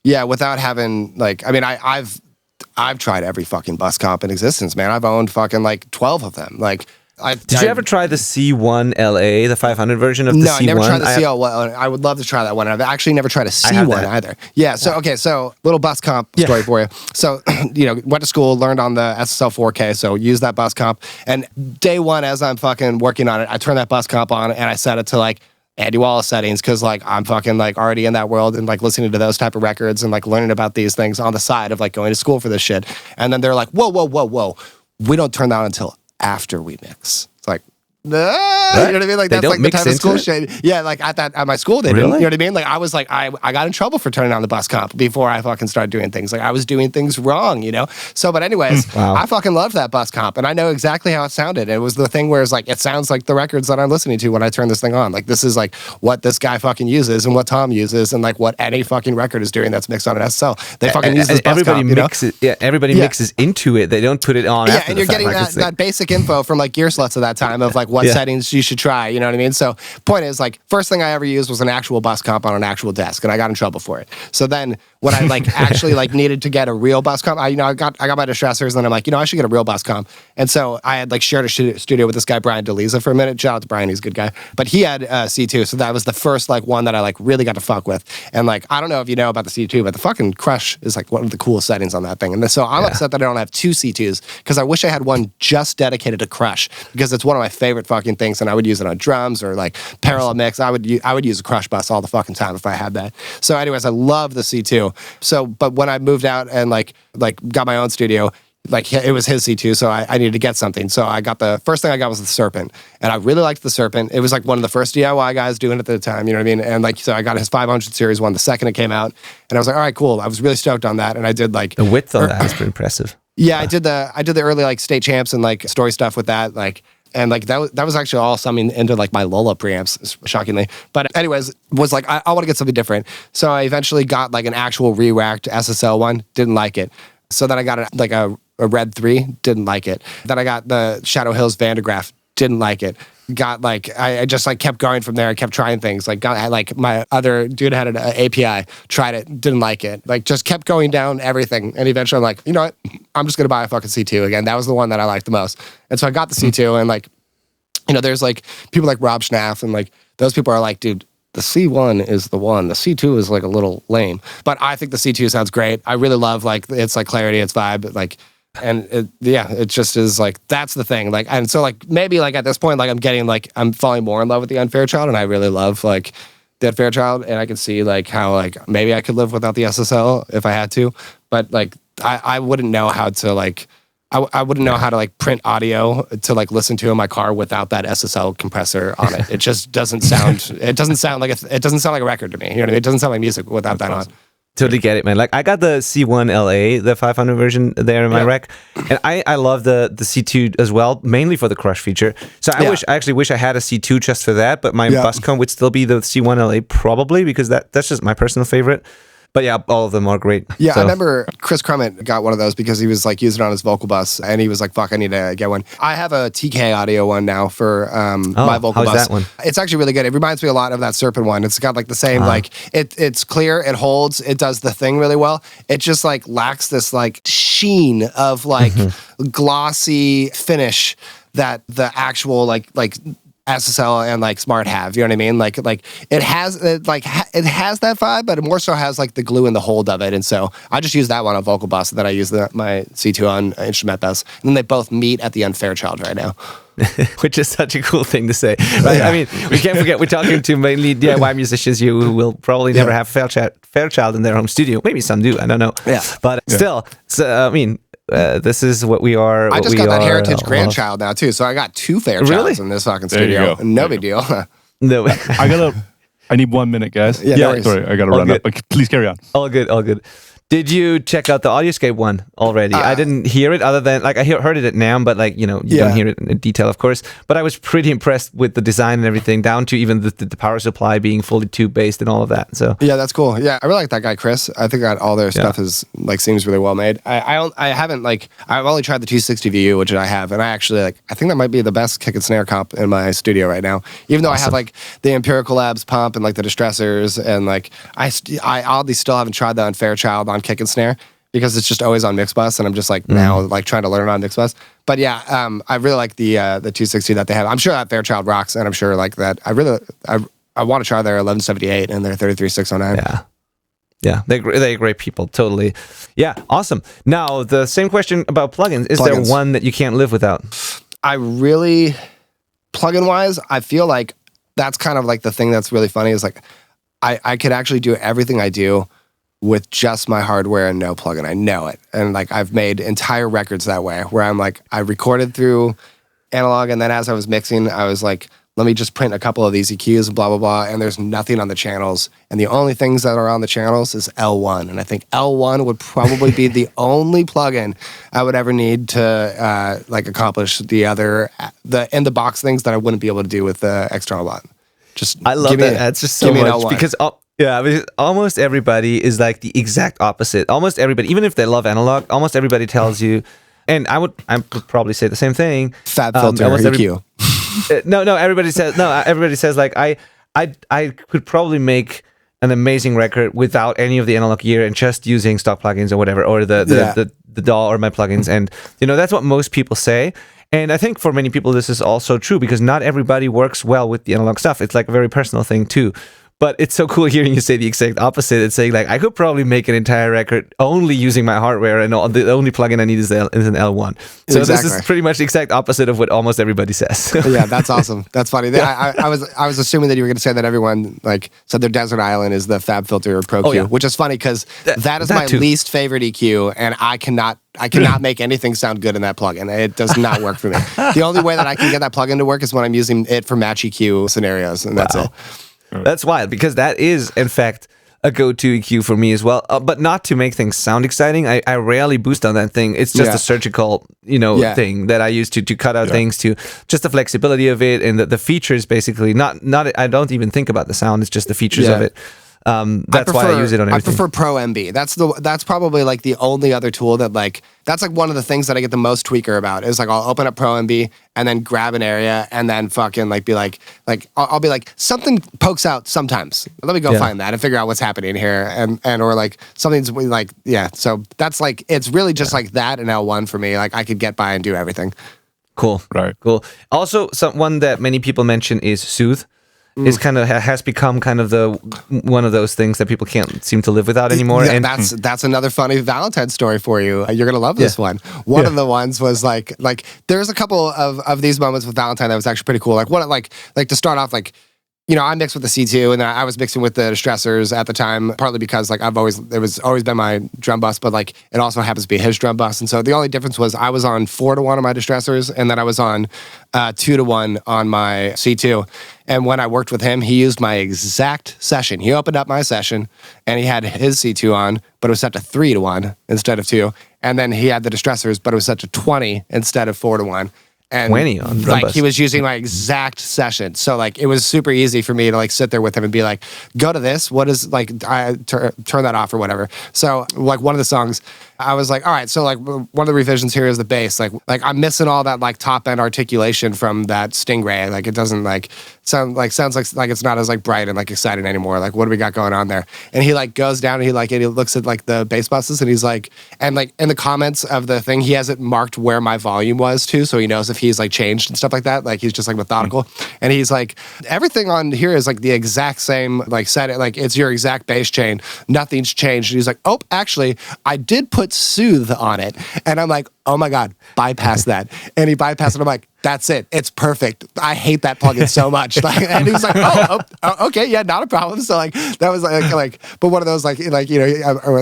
[SPEAKER 1] Yeah, without having like, I mean, I've tried every fucking bus comp in existence, man. I've owned fucking like 12 of them. Like,
[SPEAKER 3] Did you ever try the C1 LA, the 500 version of the C1?
[SPEAKER 1] No, I never tried the CL1. I would love to try that one. I've actually never tried a C1 either. Yeah, so little bus comp story for you. So, went to school, learned on the SSL 4K, so used that bus comp. And day one, as I'm fucking working on it, I turned that bus comp on and I set it to like Andy Wallace settings, because like I'm fucking like already in that world and like listening to those type of records and like learning about these things on the side of like going to school for this shit. And then they're like, whoa, we don't turn that on until after we mix. It's like, you know what I mean? Like, that's like the type of school shit. Yeah, like at my school they didn't. You know what I mean? Like I was like, I got in trouble for turning on the bus comp before I fucking started doing things. Like I was doing things wrong, So, but anyways, I fucking loved that bus comp, and I know exactly how it sounded. It was the thing where it's like, it sounds like the records that I'm listening to when I turn this thing on. Like this is like what this guy fucking uses and what Tom uses and like what any fucking record is doing that's mixed on an SSL. They fucking use this bus comp,
[SPEAKER 3] everybody mixes into it. They don't put it on.
[SPEAKER 1] Yeah, and you're getting that basic info from like Gear Sluts at that time of like what settings you should try, you know what I mean? So point is, like, first thing I ever used was an actual bus comp on an actual desk, and I got in trouble for it. So then when I like actually like needed to get a real bus comp, I got my distressors, and I'm like, I should get a real bus comp. And so I had like shared a studio with this guy Brian DeLisa for a minute. Shout out to Brian, he's a good guy. But he had C2, so that was the first like one that I like really got to fuck with. And like, I don't know if you know about the C2, but the fucking Crush is like one of the coolest settings on that thing. And so I'm upset that I don't have two C2s, because I wish I had one just dedicated to Crush, because it's one of my favorite fucking things, and I would use it on drums or like parallel mix. I would use a Crush bus all the fucking time if I had that. So anyways, I love the C2. So, but when I moved out and like got my own studio, like it was his C2, so I needed to get something. So I got the first thing I got was the Serpent, and I really liked the Serpent. It was like one of the first DIY guys doing it at the time, you know what I mean? And like, so I got his 500 series one the second it came out, and I was like, all right, cool. I was really stoked on that, and I did like
[SPEAKER 3] the width on that is pretty impressive.
[SPEAKER 1] Yeah, I did the early like state champs and like story stuff with that, like. And like that was actually all summing into like my Lola preamps, shockingly. But anyways, was like I want to get something different. So I eventually got like an actual re-racked SSL one. Didn't like it. So then I got a Red 3. Didn't like it. Then I got the Shadow Hills Vandegraaff. Didn't like it. Got like I just like kept going from there. I kept trying things. Like got like my other dude had an API. Tried it. Didn't like it. Like just kept going down everything. And eventually I'm like, you know what? I'm just gonna buy a fucking C2 again. That was the one that I liked the most. And so I got the C2, and like, there's like people like Rob Schnaff, and like those people are like, dude, the C1 is the one. The C2 is like a little lame. But I think the C2 sounds great. I really love like its like clarity, its vibe, like. And it just is like, that's the thing. Like, and so like maybe like at this point, like I'm falling more in love with the Unfair Child, and I really love like the Unfair Child, and I can see like how like maybe I could live without the SSL if I had to, but like I wouldn't know how to like I wouldn't know how to like print audio to like listen to in my car without that SSL compressor on it. It just doesn't sound. It doesn't sound like a record to me. You know what I mean? It doesn't sound like music without that on.
[SPEAKER 3] Totally get it, man. Like I got the C1 LA, the 500 version there in my rec, and I love the C2 as well, mainly for the Crush feature. So I actually wish I had a C2 just for that, but my bus comp would still be the C1 LA probably, because that's just my personal favorite. But yeah, all of them are great. Yeah,
[SPEAKER 1] so. I remember Chris Crummett got one of those because he was like using it on his vocal bus, and he was like, fuck, I need to get one. I have a TK audio one now for my vocal bus.
[SPEAKER 3] How's that one?
[SPEAKER 1] It's actually really good. It reminds me a lot of that Serpent one. It's got like the same, like, it's clear, it holds, it does the thing really well. It just like lacks this like sheen of like glossy finish that the actual like SSL and like Smart have, you know what I mean? Like it has that vibe, but it more so has like the glue and the hold of it. And so I just use that one on vocal bus, and then I use my C2 on instrument bus, and then they both meet at the Unfair Child right now.
[SPEAKER 3] Which is such a cool thing to say, right? Yeah. I mean, we can't forget we're talking to mainly DIY musicians who will probably never have Fairchild in their home studio. Maybe some do, I don't know. Yeah, but still, so, I mean. This is what we are.
[SPEAKER 1] I just got that Heritage Grandchild now too, so I got two Fairchilds in this fucking studio. No big deal.
[SPEAKER 3] No,
[SPEAKER 4] I need 1 minute, guys.
[SPEAKER 1] Yeah, no worries.
[SPEAKER 4] Sorry, I got to run up. Okay, please carry on.
[SPEAKER 3] All good. Did you check out the Audioscape one already? I didn't hear it other than, like, I heard it at NAMM, but, like, you know, you don't hear it in detail, of course. But I was pretty impressed with the design and everything, down to even the power supply being fully tube-based and all of that. So
[SPEAKER 1] yeah, that's cool. Yeah, I really like that guy, Chris. I think that all their stuff is, like, seems really well made. I haven't, like, I've only tried the 260 VU, which I have, and I actually, like, I think that might be the best kick and snare comp in my studio right now. Even though I have, like, the Empirical Labs pump and, like, the distressors, and, like, I oddly still haven't tried the Unfairchild on kick and snare, because it's just always on Mixbus, and I'm just like now like trying to learn on Mixbus. But yeah, I really like the 260 that they have. I'm sure that Fairchild rocks, and I'm sure like that. I want to try their 1178 and their 33609.
[SPEAKER 3] Yeah, they're great people, totally. Yeah, awesome. Now the same question about plugins. Is there one that you can't live without?
[SPEAKER 1] I really, plugin wise, I feel like that's kind of like the thing that's really funny is like I could actually do everything I do with just my hardware and no plugin. I know it. And like I've made entire records that way, where I'm like, I recorded through analog, and then as I was mixing, I was like, let me just print a couple of these EQs and blah, blah, blah. And there's nothing on the channels. And the only things that are on the channels is L1. And I think L1 would probably be the only plugin I would ever need to like accomplish the in the box things that I wouldn't be able to do with the external lot.
[SPEAKER 3] I love that. That's just so much because almost everybody is like the exact opposite. Almost everybody, even if they love analog, almost everybody tells you, and I would probably say the same thing.
[SPEAKER 1] Fab filter EQ.
[SPEAKER 3] Everybody says like I could probably make an amazing record without any of the analog gear and just using stock plugins or whatever, or the DAW or my plugins, and you know that's what most people say. And I think for many people this is also true, because not everybody works well with the analog stuff. It's like a very personal thing too. But it's so cool hearing you say the exact opposite. It's saying like, I could probably make an entire record only using my hardware, and the only plugin I need is an L1. So This is pretty much the exact opposite of what almost everybody says.
[SPEAKER 1] Yeah, that's awesome. That's funny. I was assuming that you were going to say that everyone like said their Desert Island is the Fab Filter Pro Q, which is funny because that is my least favorite EQ, and I cannot make anything sound good in that plugin. It does not work for me. The only way that I can get that plugin to work is when I'm using it for match EQ scenarios, and that's it.
[SPEAKER 3] That's wild, because that is, in fact, a go-to EQ for me as well. But not to make things sound exciting. I rarely boost on that thing. It's just a surgical, thing that I use to cut out things, to just the flexibility of it, and the features basically. Not. I don't even think about the sound. It's just the features of it. That's why I use it on everything.
[SPEAKER 1] I prefer Pro MB. That's probably like the only other tool that like, that's like one of the things that I get the most tweaker about is like I'll open up Pro MB and then grab an area and then fucking like be like I'll be like, something pokes out sometimes. Let me go find that and figure out what's happening here, and or like something's like So that's like, it's really just like that and L1 for me. Like I could get by and do everything.
[SPEAKER 3] Cool.
[SPEAKER 4] Right.
[SPEAKER 3] Cool. Also, one that many people mention is Soothe. Is kind of has become kind of the one of those things that people can't seem to live without anymore.
[SPEAKER 1] Yeah, and that's another funny Valentine story for you. You're gonna love this one. One of the ones was like there's a couple of these moments with Valentine that was actually pretty cool. Like one like to start off, like, I mixed with the C2, and then I was mixing with the distressors at the time, partly because like it was always been my drum bus, but like it also happens to be his drum bus. And so the only difference was I was on 4-to-1 on my distressors, and then I was on 2-to-1 on my C2. And when I worked with him, he used my exact session. He opened up my session, and he had his C2 on, but it was set to 3-to-1 instead of 2. And then he had the distressors, but it was set to 20 instead of 4-to-1. And
[SPEAKER 3] 20 on drum bus.
[SPEAKER 1] He was using my exact session. So like it was super easy for me to like sit there with him and be like, go to this. What is like, I turn that off or whatever. So like one of the songs, I was like, all right, so like one of the revisions here is the bass. Like I'm missing all that like top end articulation from that Stingray. Like it doesn't like sounds like it's not as like bright and like exciting anymore. Like what do we got going on there? And he like goes down and he looks at like the bass buses, and he's like, and like in the comments of the thing, he has it marked where my volume was too, so he knows if he's like changed and stuff like that. Like he's just like methodical. And he's like, everything on here is like the exact same, like set it, like it's your exact bass chain. Nothing's changed. And he's like, oh, actually, I did put Soothe on it. And I'm like, oh my God, bypass that. And he bypassed it. I'm like, that's it. It's perfect. I hate that plugin so much. Like, and he was like, oh, okay, yeah, not a problem. So like, that was like, but one of those like, you know,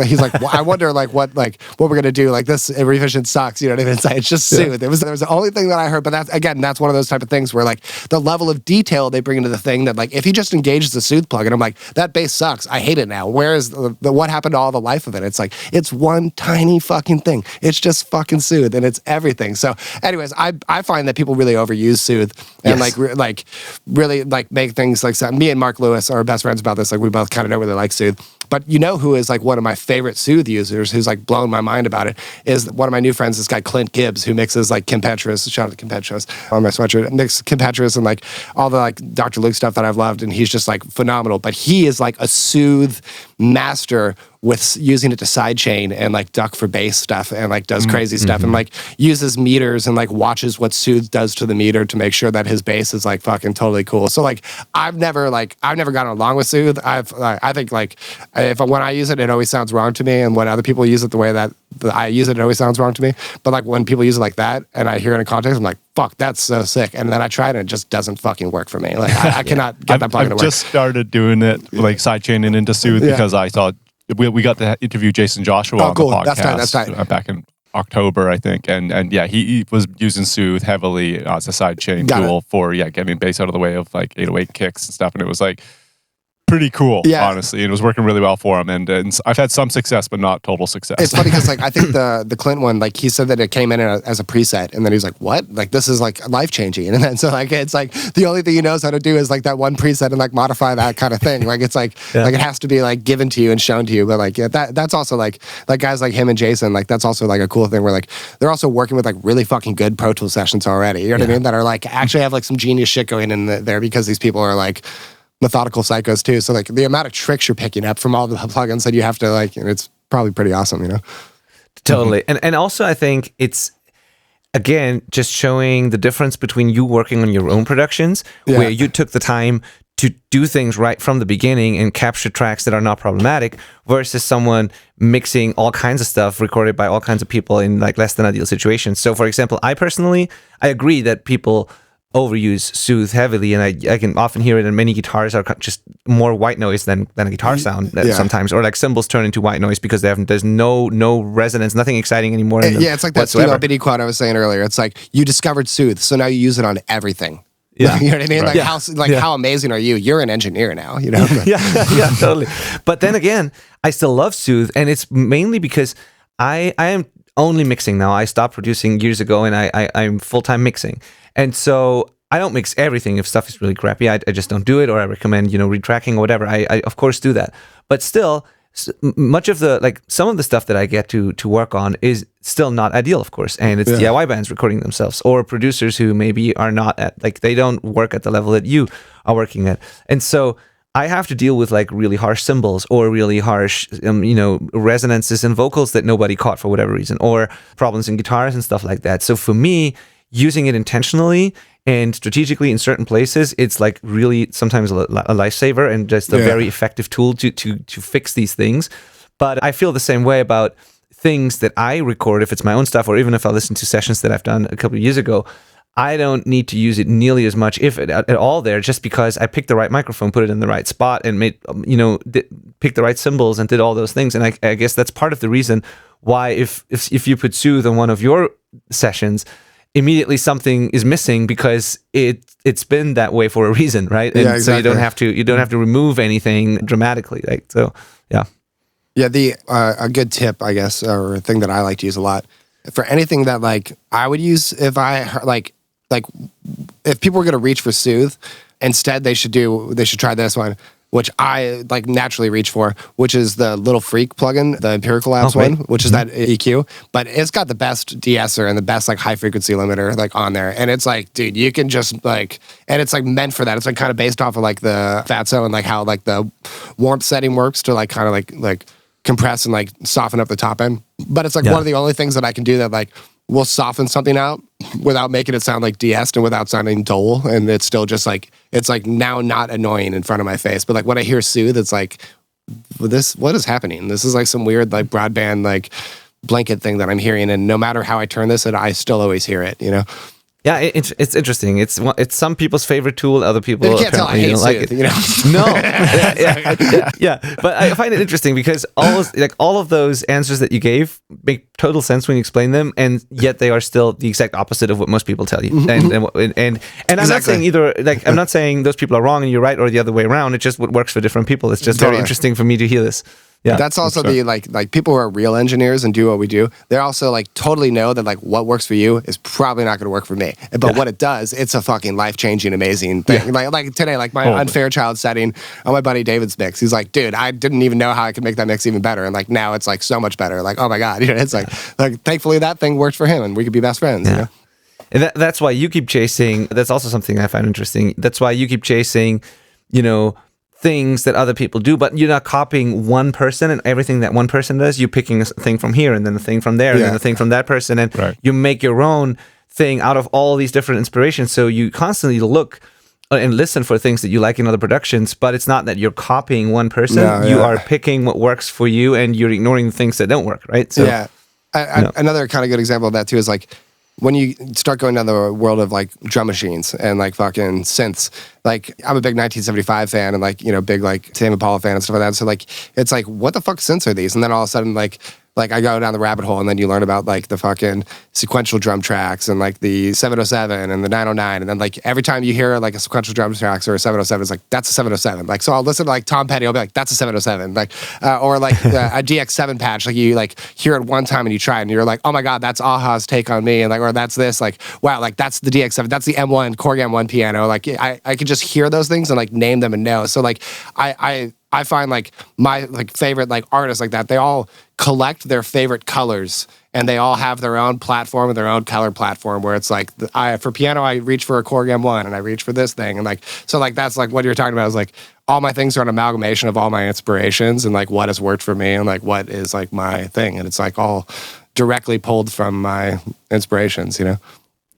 [SPEAKER 1] he's like, well, I wonder like what we're gonna do. Like this revision sucks. You know what I mean? It's like, it's just Soothe. There was the only thing that I heard, but that's one of those type of things where like the level of detail they bring into the thing that like, if he just engages the Soothe plugin, I'm like, that bass sucks. I hate it now. Where is what happened to all the life of it? It's like, it's one tiny fucking thing. It's just fucking Soothe and it's everything. So anyways, I find that people really overuse Soothe and like really like make things like that. Me and Mark Lewis are best friends about this. Like we both kind of know really like Soothe. But you know who is like one of my favorite Soothe users who's like blown my mind about it is one of my new friends, this guy Clint Gibbs, who mixes like Kim Petras, shout out to Kim Petras on my sweatshirt, mixes Kim Petras and like all the like Dr. Luke stuff that I've loved, and he's just like phenomenal. But he is like a Soothe master with using it to sidechain and like duck for bass stuff and like does crazy stuff and like uses meters and like watches what Soothe does to the meter to make sure that his bass is like fucking totally cool. So like I've never gotten along with Soothe. I think like when I use it, it always sounds wrong to me, and when other people use it the way that I use it, it always sounds wrong to me. But like when people use it like that and I hear it in context, I'm like, fuck, that's so sick. And then I try it and it just doesn't fucking work for me. Like I cannot get that plugin to work.
[SPEAKER 4] I've just started doing it like sidechaining into Soothe because I thought we got to interview Jason Joshua on the podcast. That's right. Back in October, I think, and yeah, he was using Soothe heavily as a sidechain tool for getting bass out of the way of like 808 kicks and stuff, and it was like pretty cool, honestly. And it was working really well for him. And I've had some success, but not total success.
[SPEAKER 1] It's funny because like I think the Clint one, like he said that it came in as a preset, and then he was like, "What? Like this is like life changing." And then so like it's like the only thing he knows how to do is like that one preset and like modify that kind of thing. Like it's like like it has to be like given to you and shown to you. But like that's also like guys like him and Jason, like that's also like a cool thing where like they're also working with like really fucking good Pro Tool sessions already. You know what I mean? That are like actually have like some genius shit going in there because these people are like methodical psychos too. So like the amount of tricks you're picking up from all the plugins that you have to like, it's probably pretty awesome, you know?
[SPEAKER 3] Totally. And also I think it's, again, just showing the difference between you working on your own productions, where you took the time to do things right from the beginning and capture tracks that are not problematic, versus someone mixing all kinds of stuff recorded by all kinds of people in like less than ideal situations. So for example, I agree that people overuse Soothe heavily, and I can often hear it in many guitars are just more white noise than a guitar sound sometimes, or like cymbals turn into white noise because there's no resonance, nothing exciting anymore.
[SPEAKER 1] It's like that Biddy quote I was saying earlier. It's like you discovered Soothe, so now you use it on everything. Yeah, you know what I mean. Like how amazing are you? You're an engineer now. You know.
[SPEAKER 3] yeah, totally. But then again, I still love Soothe, and it's mainly because I am only mixing now. I stopped producing years ago, and I'm full-time mixing. And so I don't mix everything. If stuff is really crappy, I just don't do it, or I recommend, retracking or whatever. I of course do that. But still, much of some of the stuff that I get to work on is still not ideal, of course. And it's DIY bands recording themselves, or producers who maybe are not at, like, they don't work at the level that you are working at. And so I have to deal with like really harsh cymbals, or really harsh, resonances and vocals that nobody caught for whatever reason, or problems in guitars and stuff like that. So for me, using it intentionally and strategically in certain places, it's like really sometimes a lifesaver and just a very effective tool to fix these things. But I feel the same way about things that I record, if it's my own stuff, or even if I listen to sessions that I've done a couple of years ago. I don't need to use it nearly as much, if at all, there, just because I picked the right microphone, put it in the right spot, and made picked the right cymbals and did all those things. And I guess that's part of the reason why if you put Soothe on one of your sessions, immediately something is missing, because it's been that way for a reason, right? And so you don't have to remove anything dramatically, like, so
[SPEAKER 1] a good tip, I guess, or a thing that I like to use a lot for anything that like I would use if I like if people were going to reach for Soothe, instead they should try this one, which I like naturally reach for, which is the Little Freak plugin, the Empirical Labs one, which is that EQ. But it's got the best de-esser and the best like high frequency limiter like on there. And it's like, dude, you can just like, and it's like meant for that. It's like kind of based off of like the Fatso and like how like the warmth setting works to like kind of like compress and like soften up the top end. But it's like one of the only things that I can do that like will soften something out without making it sound like de-essed and without sounding dull. And it's still just like, it's like now not annoying in front of my face. But like when I hear Soothe, it's like, what is happening? This is like some weird like broadband like blanket thing that I'm hearing, and no matter how I turn this, I still always hear it, you know?
[SPEAKER 3] Yeah, it's interesting. It's some people's favorite tool. Other people
[SPEAKER 1] You can't tell I hate
[SPEAKER 3] don't like
[SPEAKER 1] Sooth,
[SPEAKER 3] it.
[SPEAKER 1] you know?
[SPEAKER 3] No, yeah. But I find it interesting because all of those answers that you gave make total sense when you explain them, and yet they are still the exact opposite of what most people tell you. And I'm not saying either. Like, I'm not saying those people are wrong and you're right, or the other way around. It's just what works for different people. It's just very interesting for me to hear this. Yeah,
[SPEAKER 1] that's also the like people who are real engineers and do what we do. They also like totally know that like what works for you is probably not going to work for me. But what it does, it's a fucking life-changing, amazing thing. Yeah. Like today, like my Unfair Child setting on my buddy David's mix. He's like, dude, I didn't even know how I could make that mix even better, and like now it's like so much better. Like, oh my god, you know, it's like thankfully that thing worked for him, and we could be best friends. Yeah. You know?
[SPEAKER 3] And that's why you keep chasing. That's also something I find interesting. That's why you keep chasing, you know, things that other people do, but you're not copying one person and everything that one person does. You're picking a thing from here and then a thing from there and then a thing from that person, and you make your own thing out of all these different inspirations. So you constantly look and listen for things that you like in other productions, but it's not that you're copying one person. You are picking what works for you, and you're ignoring the things that don't work, right? So,
[SPEAKER 1] another kind of good example of that too is like when you start going down the world of like drum machines and like fucking synths. Like, I'm a big 1975 fan and like, you know, big like Tame Impala fan and stuff like that. So like, it's like, what the fuck synths are these? And then all of a sudden, like I go down the rabbit hole, and then you learn about like the fucking sequential drum tracks and like the 707 and the 909. And then like every time you hear like a sequential drum tracks or a 707, it's like, that's a 707. Like, so I'll listen to like Tom Petty, I'll be like, that's a 707. Like, or like a DX7 patch, like you like hear it one time and you try it and you're like, oh my God, that's Aha's Take on Me. And like, or that's this, like, wow, like that's the DX7, that's the M1, Korg M1 piano. Like I could just hear those things and like name them and know. So like I find like my like favorite like artists like that, they all collect their favorite colors, and they all have their own platform and their own color platform where it's like for piano I reach for a Korg M1 and I reach for this thing, and like so like that's like what you're talking about is like all my things are an amalgamation of all my inspirations and like what has worked for me and like what is like my thing, and it's like all directly pulled from my inspirations, you know.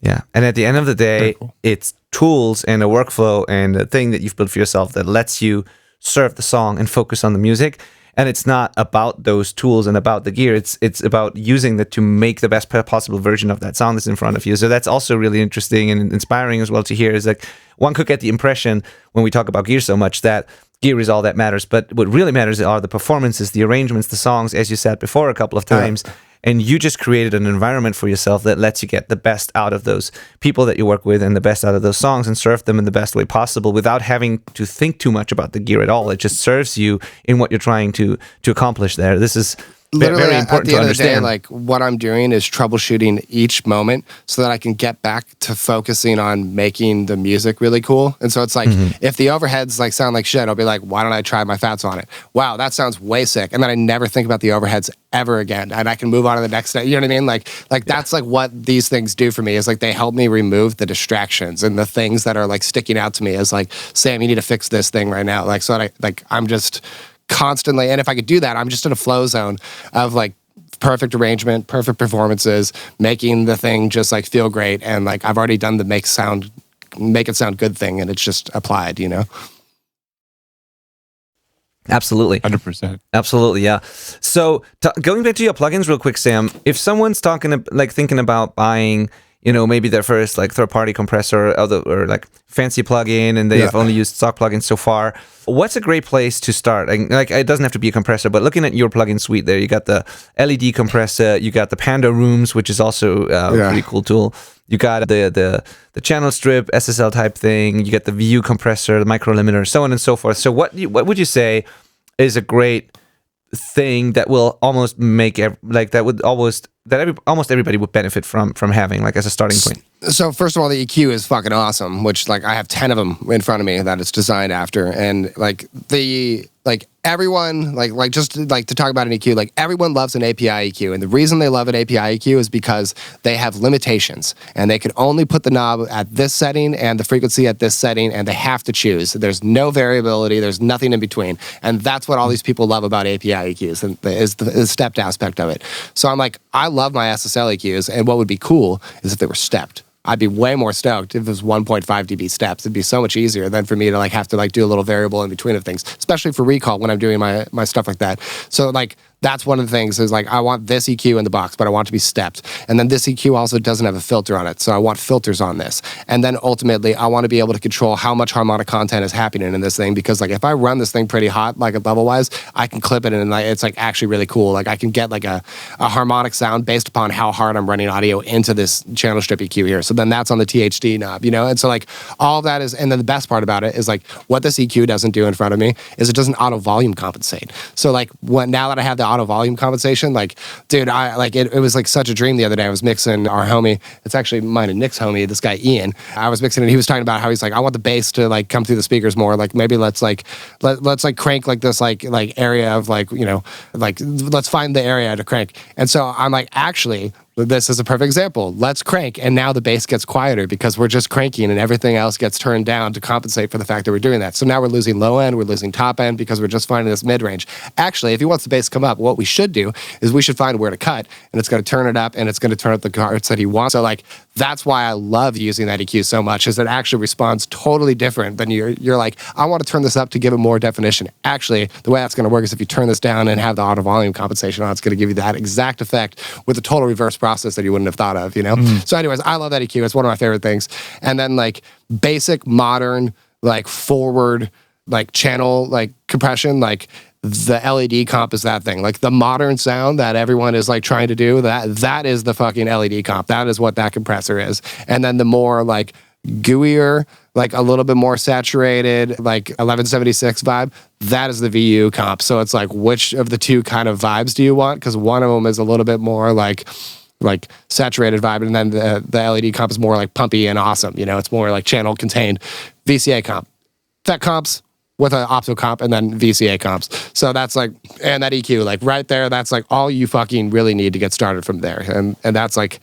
[SPEAKER 3] Yeah, and at the end of the day, it's tools and a workflow and a thing that you've built for yourself that lets you serve the song and focus on the music. And it's not about those tools and about the gear. It's about using that to make the best possible version of that sound that's in front of you. So that's also really interesting and inspiring as well to hear. Is like one could get the impression when we talk about gear so much that gear is all that matters. But what really matters are the performances, the arrangements, the songs, as you said before a couple of times. Yeah. And you just created an environment for yourself that lets you get the best out of those people that you work with and the best out of those songs and serve them in the best way possible without having to think too much about the gear at all. It just serves you in what you're trying to accomplish there. This is
[SPEAKER 1] literally
[SPEAKER 3] very important
[SPEAKER 1] at the
[SPEAKER 3] to
[SPEAKER 1] end
[SPEAKER 3] understand.
[SPEAKER 1] Of the day, like what I'm doing is troubleshooting each moment so that I can get back to focusing on making the music really cool. And so it's like if the overheads like sound like shit, I'll be like, why don't I try my Fats on it? Wow, that sounds way sick. And then I never think about the overheads ever again, and I can move on to the next day. You know what I mean? Like that's like what these things do for me is like they help me remove the distractions and the things that are like sticking out to me as like, Sam, you need to fix this thing right now. Like so that I'm just constantly, and if I could do that, I'm just in a flow zone of like perfect arrangement, perfect performances, making the thing just like feel great, and like I've already done the make it sound good thing, and it's just applied, you know.
[SPEAKER 3] Absolutely.
[SPEAKER 4] 100%.
[SPEAKER 3] Absolutely, yeah. So going back to your plugins real quick, Sam, if someone's thinking about buying, you know, maybe their first like third-party compressor or like fancy plugin, and they have only used stock plugins so far, what's a great place to start? Like it doesn't have to be a compressor, but looking at your plugin suite there, you got the LED compressor, you got the Panda Rooms, which is also a pretty cool tool. You got the channel strip SSL type thing. You got the VU compressor, the micro limiter, so on and so forth. So what would you say is a great thing that will almost make almost everybody would benefit from having like as a starting point?
[SPEAKER 1] So first of all, the EQ is fucking awesome, which like I have 10 of them in front of me that it's designed after, and like everyone like just like to talk about an EQ, like everyone loves an API EQ, and the reason they love an API EQ is because they have limitations and they can only put the knob at this setting and the frequency at this setting, and they have to choose. There's no variability, there's nothing in between, and that's what all these people love about API EQs, and is the stepped aspect of it. So I'm like, I love my SSL EQs, and what would be cool is if they were stepped. I'd be way more stoked if it was 1.5 dB steps. It'd be so much easier than for me to like have to like do a little variable in between of things, especially for recall when I'm doing my stuff like that. So like that's one of the things is like, I want this EQ in the box, but I want it to be stepped. And then this EQ also doesn't have a filter on it. So I want filters on this. And then ultimately, I want to be able to control how much harmonic content is happening in this thing, because like if I run this thing pretty hot, like level wise, I can clip it and like, it's like actually really cool. Like I can get like a harmonic sound based upon how hard I'm running audio into this channel strip EQ here. So then that's on the THD knob, you know? And so like all of that is, and then the best part about it is like what this EQ doesn't do in front of me is it doesn't auto volume compensate. So like now that I have the auto volume compensation, like, dude, I like it was like such a dream the other day. I was mixing our homie, it's actually mine and Nick's homie, this guy Ian. I was mixing and he was talking about how he's like, I want the bass to like come through the speakers more. Like maybe let's like crank like this like area of like, you know, like let's find the area to crank. And so I'm like, actually, this is a perfect example. Let's crank, and now the bass gets quieter because we're just cranking and everything else gets turned down to compensate for the fact that we're doing that. So now we're losing low end, we're losing top end because we're just finding this mid-range. Actually, if he wants the bass to come up, what we should do is we should find where to cut, and it's going to turn it up, and it's going to turn up the parts that he wants. So like, that's why I love using that EQ so much, is it actually responds totally different than you're like, I want to turn this up to give it more definition. Actually, the way that's going to work is if you turn this down and have the auto volume compensation on, it's going to give you that exact effect with a total reverse process that you wouldn't have thought of, you know? So anyways, I love that EQ. It's one of my favorite things. And then like basic modern, like forward, like channel, like compression, like the LED comp is that thing. Like the modern sound that everyone is like trying to do, that is the fucking LED comp. That is what that compressor is. And then the more like gooier, like a little bit more saturated, like 1176 vibe, that is the VU comp. So it's like, which of the two kind of vibes do you want? Because one of them is a little bit more like saturated vibe, and then the LED comp is more like pumpy and awesome. You know, it's more like channel contained. VCA comp, FET comps with an opto comp, and then VCA comps. So that's like, and that EQ, like right there, that's like all you fucking really need to get started from there. And that's like,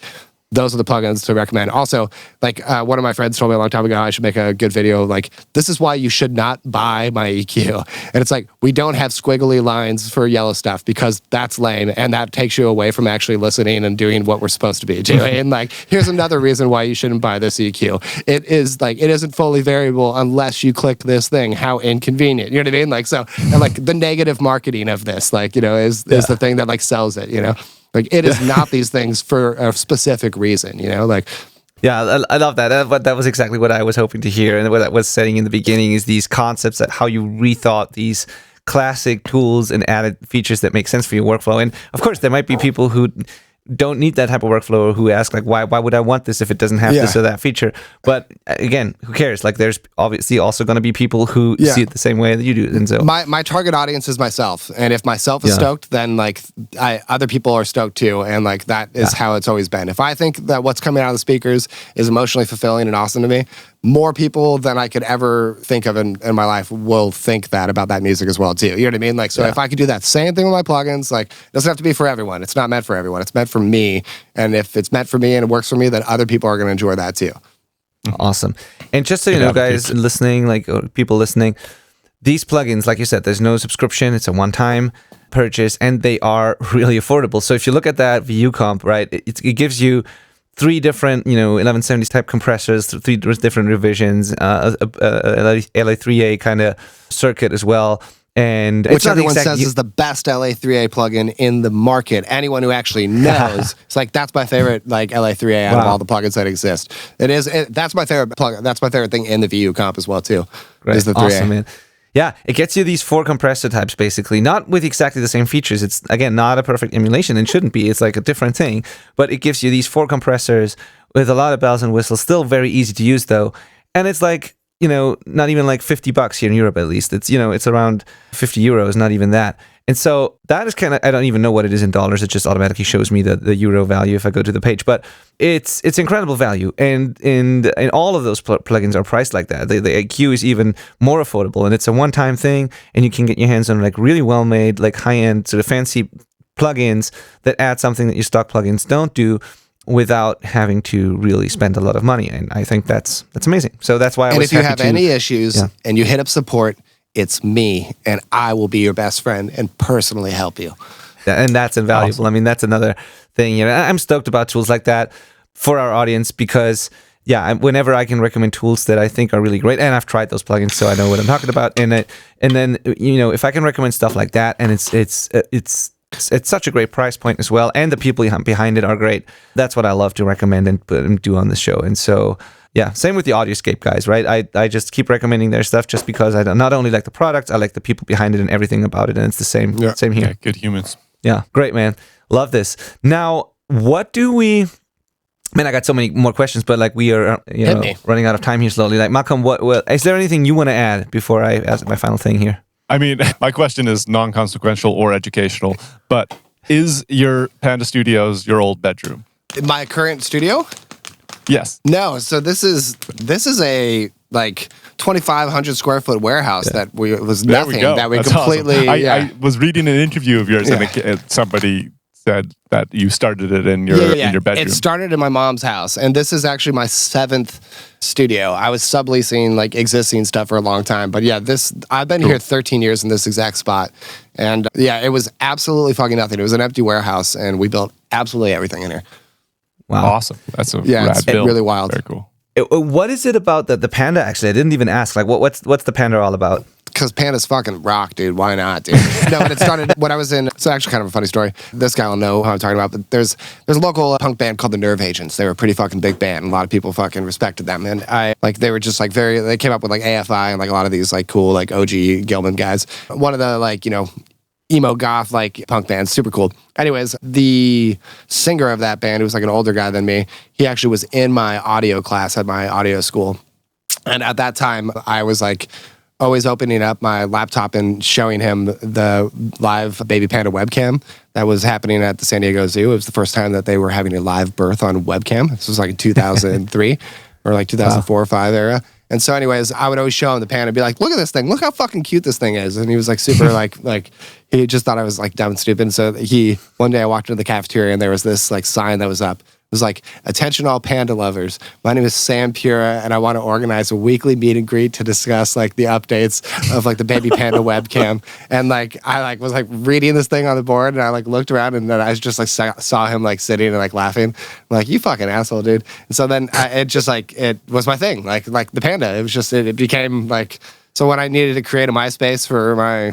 [SPEAKER 1] those are the plugins to recommend. Also, like one of my friends told me a long time ago, I should make a good video. Like, this is why you should not buy my EQ. And it's like, we don't have squiggly lines for yellow stuff because that's lame. And that takes you away from actually listening and doing what we're supposed to be doing. And like, here's another reason why you shouldn't buy this EQ. It is like, it isn't fully variable unless you click this thing. How inconvenient. You know what I mean? Like, so, and like the negative marketing of this, like, you know, is the thing that like sells it, you know? Like, it is not these things for a specific reason, you know? Like,
[SPEAKER 3] yeah, I love that. That was exactly what I was hoping to hear. And what I was saying in the beginning is these concepts that how you rethought these classic tools and added features that make sense for your workflow. And of course, there might be people who don't need that type of workflow, or who ask like, why would I want this if it doesn't have this or that feature? But again, who cares? Like, there's obviously also going to be people who see it the same way that you do. And so
[SPEAKER 1] my target audience is myself, and if myself is stoked, then like other people are stoked too, and like that is how it's always been. If I think that what's coming out of the speakers is emotionally fulfilling and awesome to me, more people than I could ever think of in my life will think that about that music as well too. You know what I mean? Like, so if I could do that same thing with my plugins, like, it doesn't have to be for everyone. It's not meant for everyone. It's meant for me. And if it's meant for me and it works for me, then other people are going to enjoy that too.
[SPEAKER 3] Awesome. And just so you know, guys listening, like people listening, these plugins, like you said, there's no subscription. It's a one-time purchase, and they are really affordable. So if you look at that VU comp, right, it gives you 3 different, 1170s type compressors, 3 different revisions, LA3A kind of circuit as well. And
[SPEAKER 1] which everyone says is the best LA3A plugin in the market. Anyone who actually knows, it's like, that's my favorite like LA3A out of all the plugins that exist. That's my favorite plugin. That's my favorite thing in the VU comp as well too.
[SPEAKER 3] Great.
[SPEAKER 1] Is the 3A.
[SPEAKER 3] Awesome, man. Yeah, it gets you these 4 compressor types, basically, not with exactly the same features. It's, again, not a perfect emulation and shouldn't be. It's like a different thing. But it gives you these 4 compressors with a lot of bells and whistles, still very easy to use, though. And it's like, not even like $50 here in Europe, at least. It's, it's around 50 euros, not even that. And so that is kind of, I don't even know what it is in dollars. It just automatically shows me the euro value if I go to the page. But it's incredible value. And all of those plugins are priced like that. The EQ is even more affordable, and it's a one-time thing. And you can get your hands on like really well-made, like high-end sort of fancy plugins that add something that your stock plugins don't do, without having to really spend a lot of money. And I think that's amazing. So that's why I was happy to...
[SPEAKER 1] And if you have any issues and you hit up support, it's me, and I will be your best friend and personally help you.
[SPEAKER 3] And that's invaluable. Awesome. I mean, that's another thing. I'm stoked about tools like that for our audience because, whenever I can recommend tools that I think are really great, and I've tried those plugins, so I know what I'm talking about. And then, if I can recommend stuff like that, and it's it's such a great price point as well, and the people behind it are great. That's what I love to recommend and do on the show. And so, yeah, same with the Audioscape guys, right? I just keep recommending their stuff just because I not only like the product, I like the people behind it and everything about it, and it's the same here.
[SPEAKER 4] Yeah, good humans.
[SPEAKER 3] Yeah, great, man. Love this. Now, what do we... Man, I got so many more questions, but like we are running out of time here slowly. Like, Malcolm, what is there anything you want to add before I ask my final thing here?
[SPEAKER 4] I mean, my question is non-consequential or educational, but is your Panda Studios your old bedroom?
[SPEAKER 1] My current studio?
[SPEAKER 4] Yes.
[SPEAKER 1] No. So this is a like 2,500 square foot warehouse that was nothing. That we completely.
[SPEAKER 4] Awesome. I was reading an interview of yours, and somebody said that you started it in your bedroom.
[SPEAKER 1] It started in my mom's house, and this is actually my 7th studio. I was subleasing like existing stuff for a long time, but I've been here 13 years in this exact spot, and it was absolutely fucking nothing. It was an empty warehouse, and we built absolutely everything in here.
[SPEAKER 3] Wow,
[SPEAKER 4] awesome! That's a rad
[SPEAKER 1] it's
[SPEAKER 4] build.
[SPEAKER 1] Really wild.
[SPEAKER 4] Very cool.
[SPEAKER 3] What is it about the Panda? Actually, I didn't even ask. Like, what's the Panda all about?
[SPEAKER 1] Because Pandas fucking rock, dude. Why not, dude? No, but it started when I was in... It's actually kind of a funny story. This guy will know who I'm talking about, but there's a local punk band called the Nerve Agents. They were a pretty fucking big band, and a lot of people fucking respected them. And they were just like they came up with like AFI and like a lot of these like cool like OG Gilman guys. One of the like, emo goth like punk bands, super cool. Anyways, the singer of that band, who was like an older guy than me, he actually was in my audio class at my audio school. And at that time, I was like... always opening up my laptop and showing him the live Baby Panda webcam that was happening at the San Diego Zoo. It was the first time that they were having a live birth on webcam. This was like in 2003 or like 2004 or 5 era. And so anyways, I would always show him the Panda and be like, look at this thing. Look how fucking cute this thing is. And he was like super like he just thought I was like dumb and stupid. So one day I walked into the cafeteria and there was this like sign that was up. It was like, attention all panda lovers. My name is Sam Pura, and I want to organize a weekly meet and greet to discuss like the updates of like the Baby Panda webcam. And like I like was like reading this thing on the board, and I like looked around, and then I just like saw him like sitting and like laughing. I'm like, you fucking asshole, dude. And so then it just like it was my thing, like the Panda. It was just it became like, so when I needed to create a MySpace for my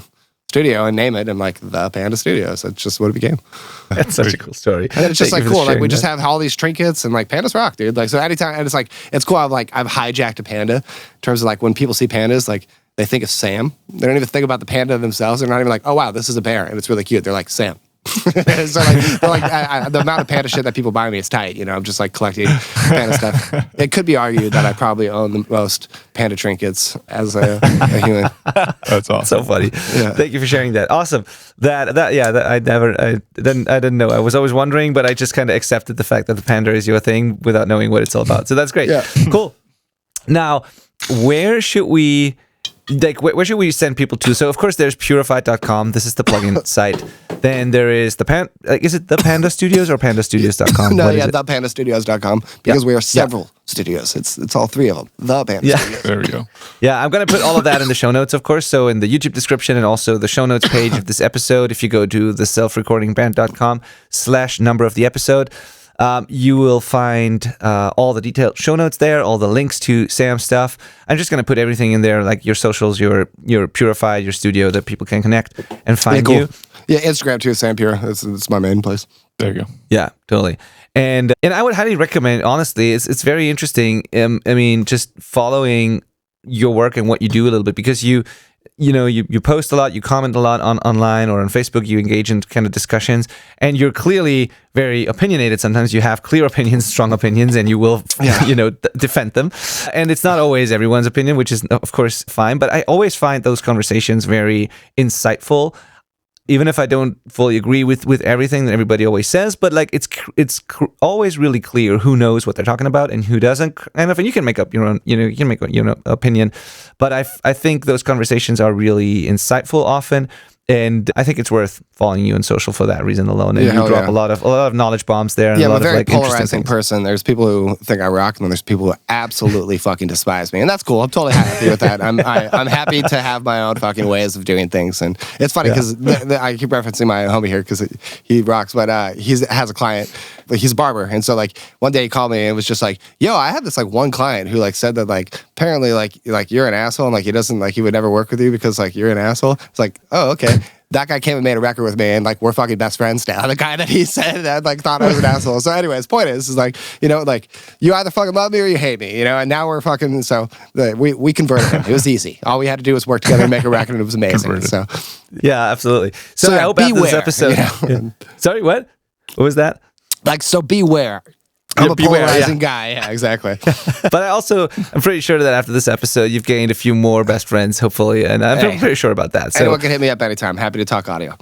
[SPEAKER 1] studio and name it, I'm like, the Panda Studios. That's just what it became.
[SPEAKER 3] That's such a cool story.
[SPEAKER 1] And it's just like cool. Like we just have all these trinkets and like pandas rock, dude. Like so anytime, and it's like it's cool. I've hijacked a panda in terms of like when people see pandas, like they think of Sam. They don't even think about the panda themselves. They're not even like, oh wow, this is a bear and it's really cute. They're like Sam. So like the amount of panda shit that people buy me is tight. I'm just like collecting panda stuff. It could be argued that I probably own the most panda trinkets as a human.
[SPEAKER 4] That's awesome.
[SPEAKER 3] So funny. Yeah. Thank you for sharing that. Awesome. I didn't know. I was always wondering, but I just kind of accepted the fact that the Panda is your thing without knowing what it's all about. So that's great. Yeah. Cool. Now, where should we send people to? So of course there's purified.com. This is the plugin site. Then there is is it the Panda Studios or pandastudios.com?
[SPEAKER 1] No, the pandastudios.com because we are several studios. It's all 3 of them. The Panda Studios.
[SPEAKER 4] There we go.
[SPEAKER 3] Yeah, I'm going to put all of that in the show notes, of course. So in the YouTube description and also the show notes page of this episode, if you go to the selfrecordingband.com/number of the episode, you will find all the detailed show notes there, all the links to Sam's stuff. I'm just going to put everything in there, like your socials, your Purified, your studio, that people can connect and find you.
[SPEAKER 1] Yeah, Instagram too, Sam Pura. It's my main place.
[SPEAKER 4] There you go.
[SPEAKER 3] Yeah, totally. And I would highly recommend, honestly, it's very interesting. I mean, just following your work and what you do a little bit, because you post a lot, you comment a lot online or on Facebook, you engage in kind of discussions, and you're clearly very opinionated. Sometimes you have clear opinions, strong opinions, and you will, defend them. And it's not always everyone's opinion, which is of course fine, but I always find those conversations very insightful. Even if I don't fully agree with everything that everybody always says, but like it's always really clear who knows what they're talking about and who doesn't. And you can make up your own, you can make your own opinion. But I think those conversations are really insightful often, and I think it's worth following you on social for that reason alone. And you drop a lot of knowledge bombs there. And
[SPEAKER 1] I'm
[SPEAKER 3] a
[SPEAKER 1] a very
[SPEAKER 3] of,
[SPEAKER 1] polarizing person. There's people who think I rock, and then there's people who absolutely fucking despise me, and that's cool. I'm totally happy with that. I'm happy to have my own fucking ways of doing things, and it's funny because I keep referencing my homie here because he rocks, but he has a client, but he's a barber, and so like one day he called me and it was just like, yo, I had this like one client who like said that like apparently like you're an asshole, and like he would never work with you because like you're an asshole. It's like, oh, okay. That guy came and made a record with me, and like we're fucking best friends now. The guy that he said that like thought I was an asshole. So anyways, point is like, you know, like you either fucking love me or you hate me, you know. And now we're fucking we converted him. It was easy. All we had to do was work together and make a record, and it was amazing.
[SPEAKER 4] Converted.
[SPEAKER 1] So
[SPEAKER 3] Yeah, absolutely. So I hope after this episode. You know? Sorry, what was that?
[SPEAKER 1] Like, so beware. I'm a
[SPEAKER 3] beware,
[SPEAKER 1] polarizing guy. Yeah, exactly.
[SPEAKER 3] But I'm pretty sure that after this episode, you've gained a few more best friends, hopefully, and I'm pretty sure about that. So
[SPEAKER 1] anyone can hit me up anytime. Happy to talk audio.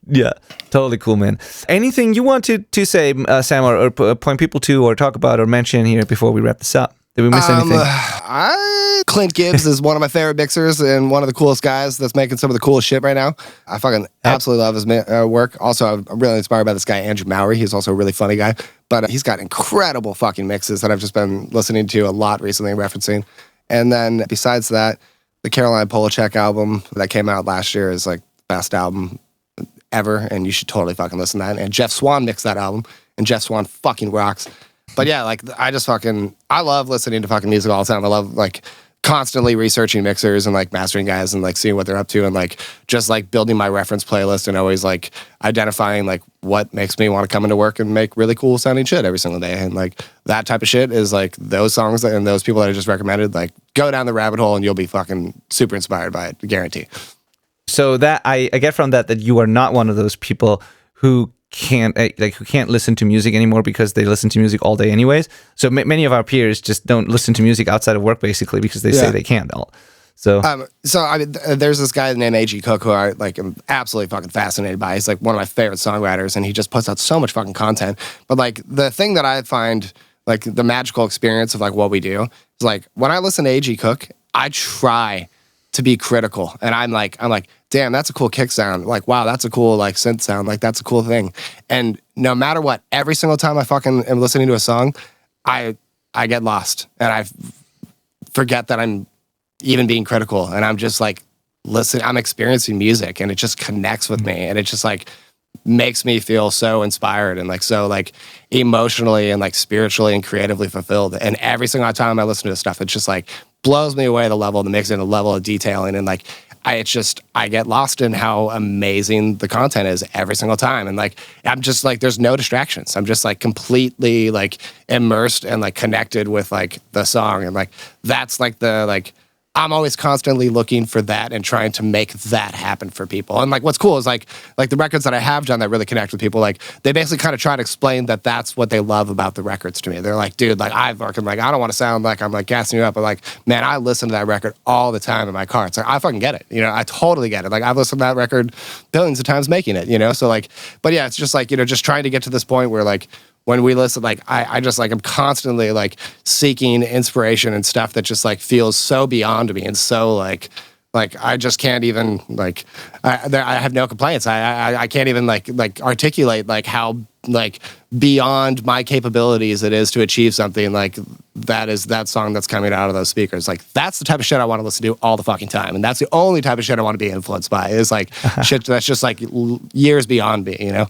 [SPEAKER 3] yeah, totally cool, man. Anything you want to say, Sam, or point people to, or talk about, or mention here before we wrap this up? Did we miss anything?
[SPEAKER 1] Clint Gibbs is one of my favorite mixers and one of the coolest guys that's making some of the coolest shit right now. I fucking absolutely love his work. Also, I'm really inspired by this guy, Andrew Mowry. He's also a really funny guy. But he's got incredible fucking mixes that I've just been listening to a lot recently and referencing. And then besides that, the Caroline Polachek album that came out last year is like the best album ever. And you should totally fucking listen to that. And Jeff Swan mixed that album. And Jeff Swan fucking rocks. But yeah, like I love listening to fucking music all the time. I love like constantly researching mixers and like mastering guys and like seeing what they're up to and like just like building my reference playlist and always like identifying like what makes me want to come into work and make really cool sounding shit every single day. And like that type of shit is like those songs and those people that I just recommended, like go down the rabbit hole and you'll be fucking super inspired by it, guarantee.
[SPEAKER 3] So that I get from that you are not one of those people who can't listen to music anymore because they listen to music all day anyways. So many of our peers just don't listen to music outside of work basically because they say they can't all. So
[SPEAKER 1] I mean, there's this guy named A.G. Cook who I like am absolutely fucking fascinated by. He's like one of my favorite songwriters and he just puts out so much fucking content. But like the thing that I find like the magical experience of like what we do is like when I listen to A.G. Cook, I try to be critical. And I'm like, damn, that's a cool kick sound. Like, wow, that's a cool like synth sound. Like, that's a cool thing. And no matter what, every single time I fucking am listening to a song, I get lost and I forget that I'm even being critical. And I'm just like, I'm experiencing music and it just connects with me. And it just like makes me feel so inspired and like so like emotionally and like spiritually and creatively fulfilled. And every single time I listen to this stuff, it just like blows me away, the level of the mixing, the level of detailing, and like I get lost in how amazing the content is every single time. And like I'm just like there's no distractions. I'm just like completely like immersed and like connected with like the song. And like that's like the like I'm always constantly looking for that and trying to make that happen for people. And like what's cool is like the records that I have done that really connect with people, like they basically kind of try to explain that that's what they love about the records to me. They're like, dude, like I don't want to sound like I'm like gassing you up, but like, man, I listen to that record all the time in my car. It's like I fucking get it. You know, I totally get it. Like I've listened to that record billions of times making it, you know? So like, but yeah, it's just like, you know, just trying to get to this point where like when we listen, like I just like I'm constantly like seeking inspiration and stuff that just like feels so beyond me and so like I just can't even like I have no complaints. I can't even like articulate like how like beyond my capabilities it is to achieve something like that song that's coming out of those speakers. Like that's the type of shit I want to listen to all the fucking time, and that's the only type of shit I want to be influenced by. Is like shit that's just like years beyond me, you know.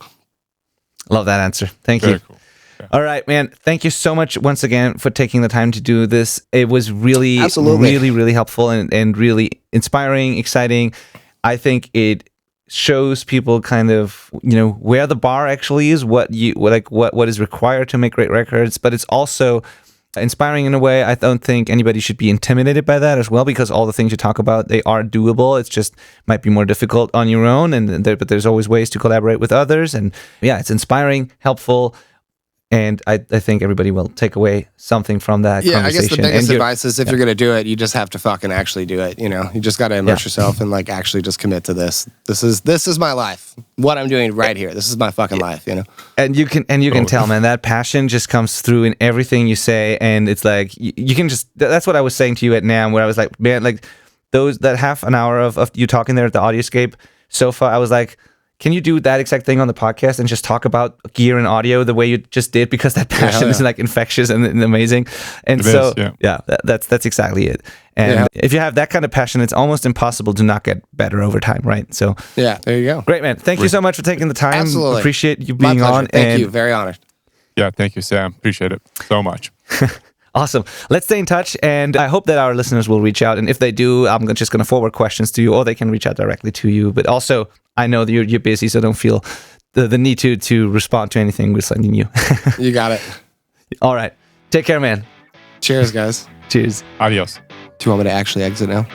[SPEAKER 3] Love that answer. Thank you. Cool. Yeah. All right, man. Thank you so much once again for taking the time to do this. It was really, really helpful and really inspiring, exciting. I think it shows people kind of, you know, where the bar actually is, what is required to make great records, but it's also inspiring in a way. I don't think anybody should be intimidated by that as well, because all the things you talk about, they are doable. It's just might be more difficult on your own, but there's always ways to collaborate with others. And yeah, it's inspiring, helpful. And I think everybody will take away something from that conversation. I guess the biggest advice is if you're going to do it, you just have to fucking actually do it. You know, you just got to immerse yourself and like actually just commit to this. This is my life. What I'm doing right here. This is my fucking life. You know. And you can tell, man, that passion just comes through in everything you say. And it's like you can just. That's what I was saying to you at NAMM, where I was like, man, like that half an hour of you talking there at the Audioscape sofa. I was like, can you do that exact thing on the podcast and just talk about gear and audio the way you just did? Because that passion is like infectious and amazing. And that's exactly it. And if you have that kind of passion, it's almost impossible to not get better over time, right? So
[SPEAKER 1] yeah, there you go.
[SPEAKER 3] Great, man. Thank you so much for taking the time.
[SPEAKER 1] Absolutely.
[SPEAKER 3] Appreciate you being on.
[SPEAKER 1] Thank you. Very honored.
[SPEAKER 4] Yeah, thank you, Sam. Appreciate it so much.
[SPEAKER 3] Awesome. Let's stay in touch, and I hope that our listeners will reach out. And if they do, I'm just going to forward questions to you, or they can reach out directly to you. But also, I know that you're busy, so don't feel the need to respond to anything we're sending you.
[SPEAKER 1] You got it.
[SPEAKER 3] All right. Take care, man.
[SPEAKER 1] Cheers, guys.
[SPEAKER 3] Cheers.
[SPEAKER 4] Adios.
[SPEAKER 1] Do you want me to actually exit now?